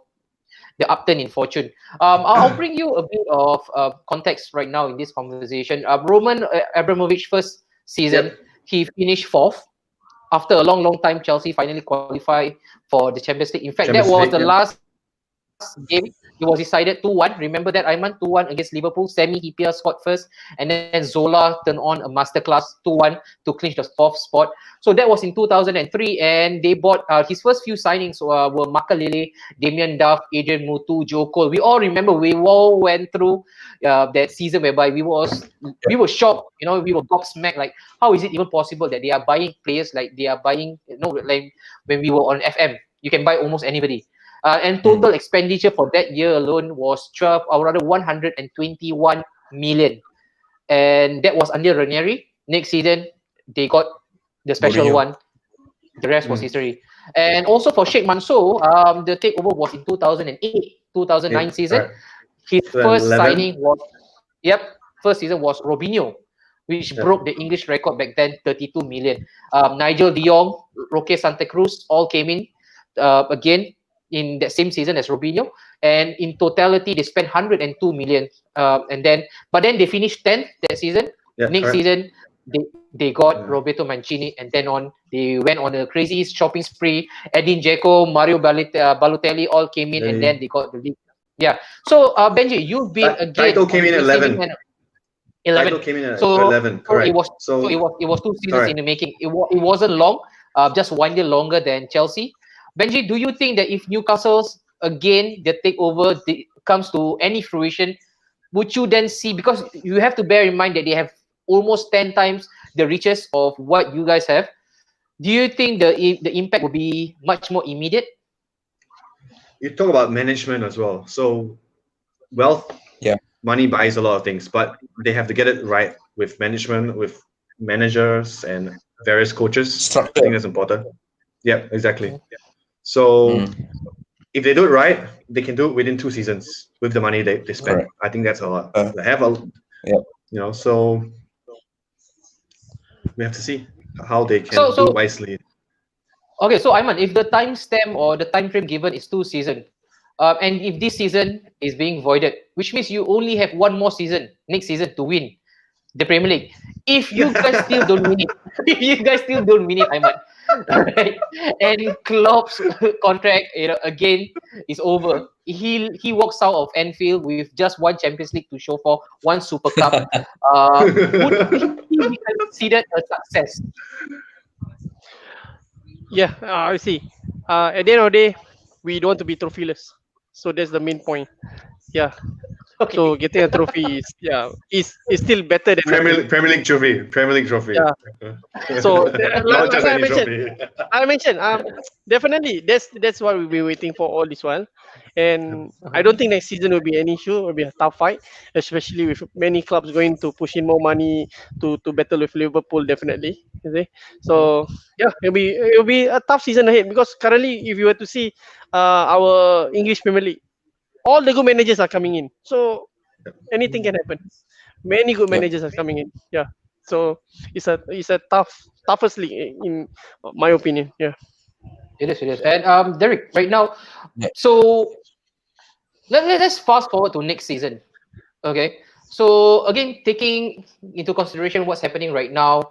the upturn in fortune. I'll bring you a bit of context right now in this conversation. Roman Abramovich first season, Yep. he finished fourth. After a long time, Chelsea finally qualified for the Champions League. In fact, that Champions was League. the Yeah. last game. It was decided 2-1. Remember that, Aiman? 2-1 against Liverpool. Sammy Hipia scored first, and then Zola turned on a masterclass 2-1 to clinch the fourth spot. So that was in 2003, and they bought his first few signings were Makalele, Damien Duff, Adrian Mutu, Joe Cole. We all remember, we all went through that season whereby we were shocked, we were gobsmacked, like how is it even possible that they are buying players like they are buying, like when we were on FM, you can buy almost anybody. And Mm. total expenditure for that year alone was 12, or rather 121 million. And that was under Ranieri. Next season, they got the special Mourinho. one. The rest was Mm. history. And also for Sheikh Mansour, the takeover was in 2008, 2009 Yeah. season. Right. His first 2011. signing was, yep, first season was Robinho, which Yeah. broke the English record back then, 32 million. Nigel de Jong, Roque Santa Cruz all came in again in that same season as Robinho. And in totality, they spent 102 million. But then they finished 10th that season. Yeah. Next Correct. season, they got Yeah. Roberto Mancini, and then on they went on a crazy shopping spree. Edin Dzeko, Mario Balotelli all came in, and then they got the league. Yeah. So Benji, you've been again Title on came the in at receiving 11. end. 11. Title came in at So 11. so it Correct. was So it was 2 seasons correct. in the making. It wasn't long, just 1 year longer than Chelsea. Benji, do you think that if Newcastle's again the takeover comes to any fruition, would you then see, because you have to bear in mind that they have almost 10 times the riches of what you guys have, do you think the impact will be much more immediate? You talk about management as well. So wealth, Yeah. money buys a lot of things, but they have to get it right with management, with managers and various coaches. I Structure. think that's important. Yeah, exactly. Mhm. So Mm. if they do it right, they can do it within 2 seasons with the money they spend. Correct. I think that's a lot. Uh, They have a, yeah. so we have to see how they can So do it wisely. okay, so Aiman, if the time stamp or the time frame given is 2 seasons, and if this season is being voided, which means you only have one more season, next season, to win the Premier League. If you guys still don't win it, if you guys still don't win it, Aiman, right? And Klopp's contract, again is over. He walks out of Anfield with just one Champions League to show for, one Super Cup. Would he be considered a success? Yeah, I see. At the end of the day, we don't want to be trophyless. So that's the main point. Yeah. Okay. So getting a trophy is still better than nothing. Premier League trophy. Premier League trophy. Yeah. So Not just like I any mentioned, trophy. definitely that's what we've been waiting for all this while. And I don't think next season will be an issue. It will be a tough fight, especially with many clubs going to push in more money to battle with Liverpool. Definitely, you see. So yeah, it'll be a tough season ahead, because currently, if you were to see our English Premier League, all the good managers are coming in. So anything can happen. Many good Yep. managers are coming in. Yeah. So it's a toughest league in my opinion. Yeah. It is, it is. And Derek, right now, Yeah. so let's fast forward to next season. Okay. So again, taking into consideration what's happening right now,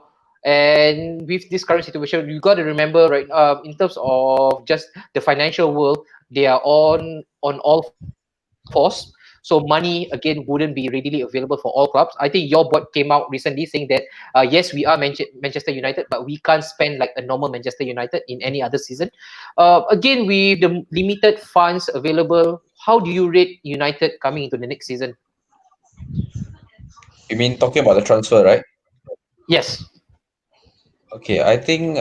and with this current situation, you got to remember, right, in terms of just the financial world, they are on all fours. So So money again wouldn't be readily available for all clubs. I think your board came out recently saying that yes, we are Manchester United, but we can't spend like a normal Manchester United in any other season. Again, with the limited funds available, how do you rate United coming into the next season? You mean talking about the transfer, right? Yes. Okay, I think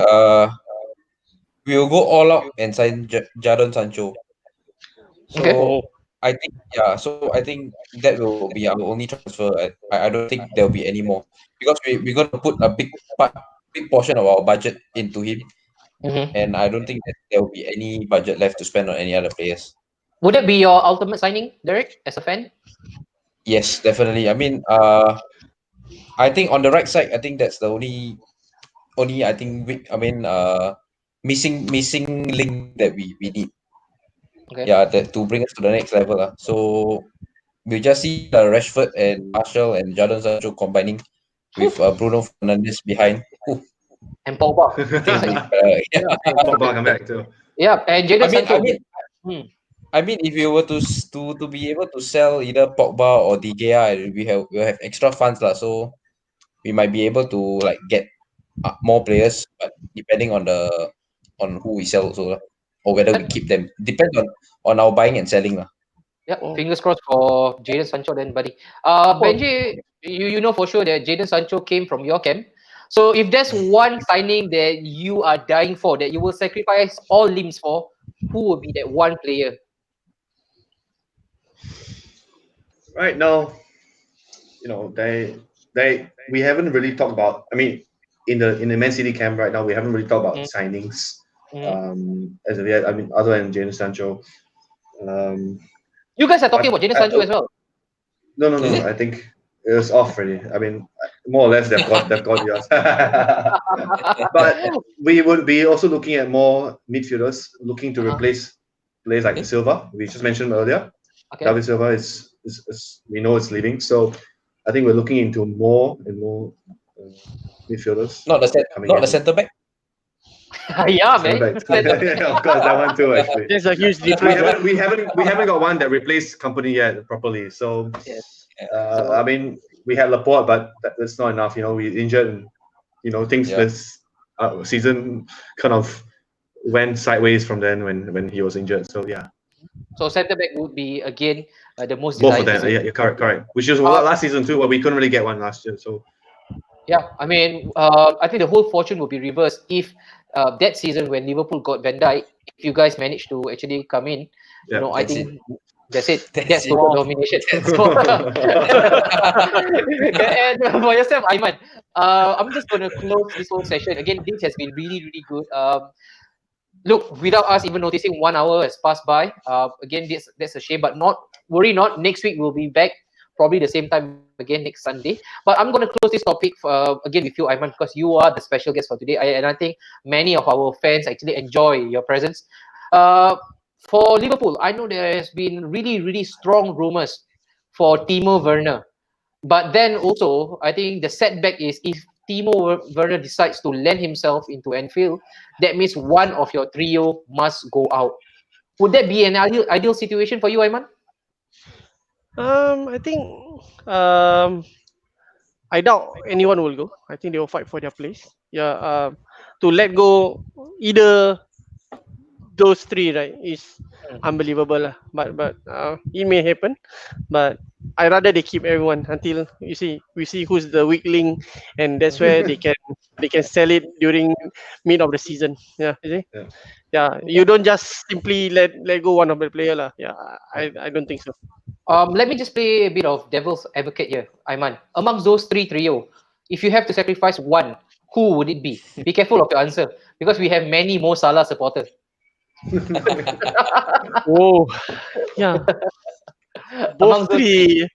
we will go all out and sign Jadon Sancho. Okay. So Oh, I think that will be our only transfer. I don't think there will be any more because we're gonna put a big portion of our budget into him, Mhm. and I don't think that there will be any budget left to spend on any other players. Would that be your ultimate signing, Derek, as a fan? Yes, definitely. I mean, I think on the right side, I think that's the only I think missing link that we need. Okay. Yeah, that to bring us to the next level. So we just see Rashford and Marshall and Jadon Sancho combining with Bruno Fernandes behind. Ooh, And Pogba. I think we, yeah. Yeah. And Pogba come back too. Yeah. And I Jadon mean, I Sancho. mean, Hmm. I mean, if you were to be able to sell either Pogba or De Gea, we'll have extra funds lah. So we might be able to like get more players, but depending on who we sell also lah, or whether we keep them. Depends on our buying and selling lah. Yeah, oh, fingers crossed for Jadon Sancho then, buddy. Benji, you know for sure that Jadon Sancho came from your camp. So if there's one signing that you are dying for, that you will sacrifice all limbs for, who would be that one player? Right now, we haven't really talked about. I mean, in the Man City camp right now, we haven't really talked about Mm. signings. Mhm. As of yet, I mean, other than Jadon Sancho. You guys are talking about Jadon Sancho as well. No. I think it was off already. I mean, more or less they've got yours. But we would be also looking at more midfielders, looking to Uh-huh. replace players like Okay. Silva, we just mentioned earlier. Okay. David Silva is we know it's leaving, so I think we're looking into more and more midfielders. Not coming in. the centre back. Yeah, Centre man. back. Yeah, of course, that one too. Actually, there's a huge we difference. haven't we haven't got one that replaced company yet properly. So Yes. I mean, we had Laporte, but that's not enough. We injured, and things Yeah. this season kind of went sideways from then when he was injured. So yeah, So centre back would be again the most both of desired them. position. Yeah, correct. Which is last season too, but we couldn't really get one last year. So Yeah, I mean, I think the whole fortune will be reversed if that season when Liverpool got Van Dijk, if you guys managed to actually come in, yeah, I that's think that's it. That's That's it. total domination. So, and for yourself, Aiman, I'm just going to close this whole session. Again, this has been really, really good. Look, without us even noticing, 1 hour has passed by. Again, that's a shame, but worry not. Next week we'll be back, probably the same time again next Sunday. But I'm going to close this topic again with you, Aiman, because you are the special guest for today, and I think many of our fans actually enjoy your presence. For Liverpool, I know there has been really, really strong rumors for Timo Werner. But then also, I think the setback is if Timo Werner decides to lend himself into Anfield, that means one of your trio must go out. Would that be an ideal situation for you, Aiman? I think I doubt anyone will go. I think they will fight for their place. Yeah. To let go either those three, right, is unbelievable lah. But it may happen. But I rather they keep everyone until we see who's the weak link, and that's where they can sell it during mid of the season. Yeah, you see. Yeah. Yeah, you don't just simply let go one of the player lah. Yeah, I don't think so. Let me just play a bit of devil's advocate here, Aiman. Amongst those trio, if you have to sacrifice one, who would it be? Be careful of your answer because we have many Mo Salah supporters. Oh, yeah. Amongst Both those three.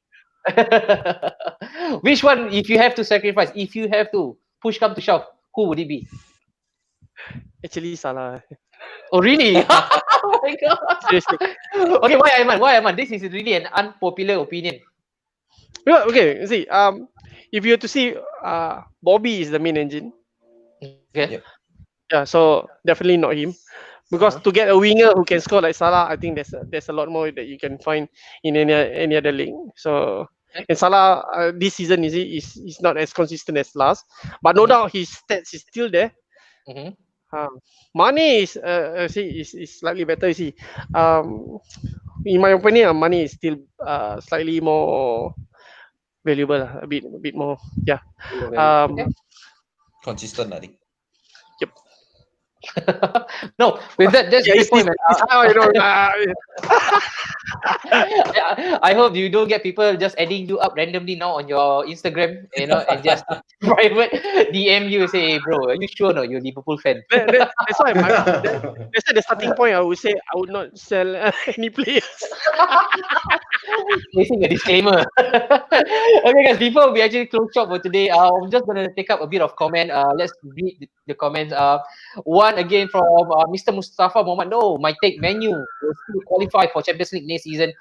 which one, if you have to sacrifice, if you have to push come to shove, who would it be? Actually, Salah. Oh, really? Oh my god. Seriously. Okay, why Aiman? Why Aiman? This is really an unpopular opinion. Yeah, okay, you see, if you have to see, Bobby is the main engine. Okay. Yep. Yeah, so definitely not him. Because to get a winger who can score like Salah, I think there's a lot more that you can find in any other league. So and Salah this season is not as consistent as last, but no doubt his stats is still there. Mm-hmm. Mane is is slightly better. You see, in my opinion, Mane is still slightly more valuable, a bit more. Yeah. Okay. Consistent, I think. Yep. No, with that, that's a great point, man. It's how, you know. I hope you don't get people just adding you up randomly now on your Instagram, you know, and just private DM you say, hey, bro, are you sure no you're a Liverpool fan? That's why that's the starting point. I would say I would not sell any players. Placing a disclaimer. Okay, guys, before we actually close shop for today, I'm just gonna take up a bit of comment. Let's read the comments. One again from Mr. Mustafa Mohammed. No, my take: Menu will still qualify for Champions League next season,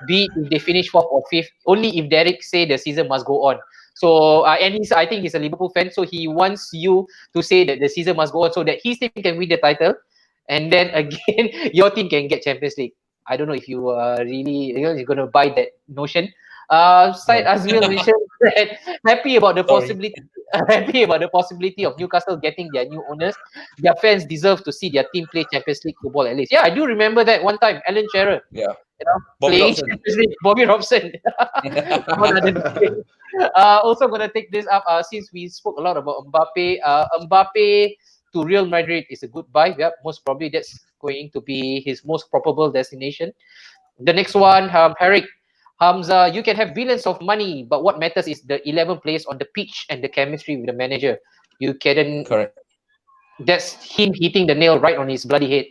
be it if they finish fourth or fifth. Only if Derek say the season must go on. So and I think he's a Liverpool fan, so he wants you to say that the season must go on so that his team can win the title, and then again your team can get Champions League. I don't know if you really you're going to buy that notion. Syed Azmil mentioned that happy about the possibility of Newcastle getting their new owners. Their fans deserve to see their team play Champions League football at least. Yeah, I do remember that one time. Alan Shearer, Yeah. you know, Bobby playing Robson. Champions League. Bobby Robson. Also going to take this up since we spoke a lot about Mbappe. Mbappe to Real Madrid is a good buy. Yeah, most probably that's going to be his most probable destination. The next one, Harry Hamza, you can have billions of money, but what matters is the 11 players on the pitch and the chemistry with the manager. You can Correct. That's him hitting the nail right on his bloody head.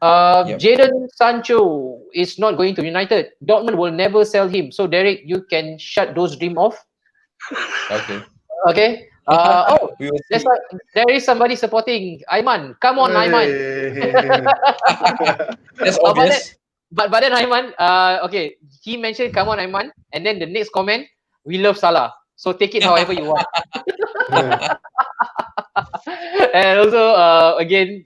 Yep. Jadon Sancho is not going to United. Dortmund will never sell him. So Derek, you can shut those dreams off. Okay. Okay. We will That's see. like there is somebody supporting Aiman. Come on, Aiman. That's But then, obvious. but then Aiman, okay, he mentioned come on, Aiman, and then the next comment, we love Salah. So take it however you want. And also, again,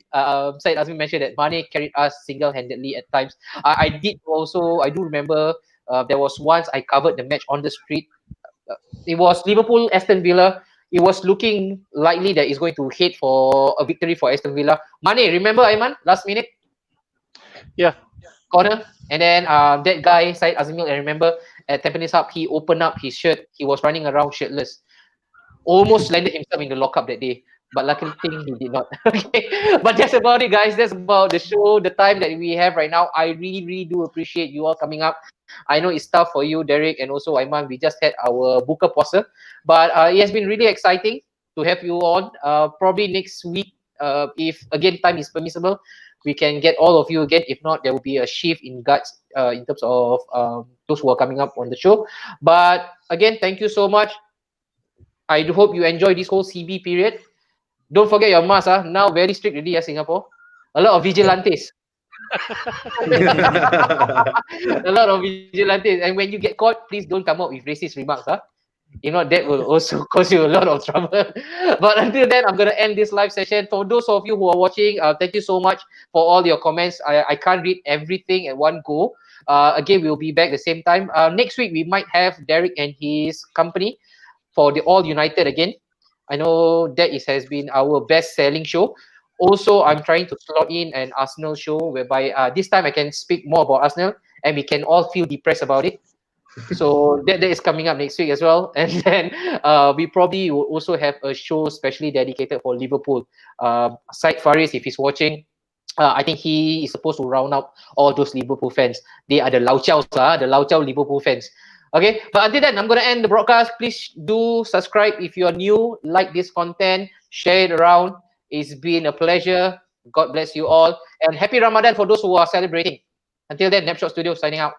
Syed Azmi mentioned that Mane carried us single-handedly at times. I do remember there was once I covered the match on the street. It was Liverpool Aston Villa. It was looking likely that it's going to head for a victory for Aston Villa. Mane, remember Aiman last minute? Yeah. Corner, and then that guy Syed Azmil, I remember at Tampines Hub, he opened up his shirt. He was running around shirtless. Almost landed himself in the lockup that day, but luckily he did not. Okay, but that's about it, guys. That's about the show, the time that we have right now. I really, really do appreciate you all coming up. I know it's tough for you, Derek, and also Aiman. We just had our Buka Puasa, but it has been really exciting to have you on. Probably next week, if again time is permissible, we can get all of you again. If not, there will be a shift in guts in terms of those who are coming up on the show. But again, thank you so much. I do hope you enjoy this whole CB period. Don't forget your mask. Now very strict already, Singapore. A lot of vigilantes. A lot of vigilantes. And when you get caught, please don't come up with racist remarks. If not, that will also cause you a lot of trouble. But until then, I'm going to end this live session. For those of you who are watching, thank you so much for all your comments. I can't read everything at one go. Again, we'll be back the same time. Next week, we might have Derek and his company for the All United again. I know that has been our best selling show. Also, I'm trying to slot in an Arsenal show whereby this time I can speak more about Arsenal and we can all feel depressed about it. So that is coming up next week as well. And then we probably will also have a show specially dedicated for Liverpool. Syed Faris, if he's watching, I think he is supposed to round up all those Liverpool fans. They are the Lau Chows, the Lau Chow Liverpool fans. Okay, but until then, I'm going to end the broadcast. Please do subscribe if you are new, like this content, share it around. It's been a pleasure. God bless you all. And happy Ramadan for those who are celebrating. Until then, Napshot Studio signing out.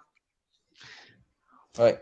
All right.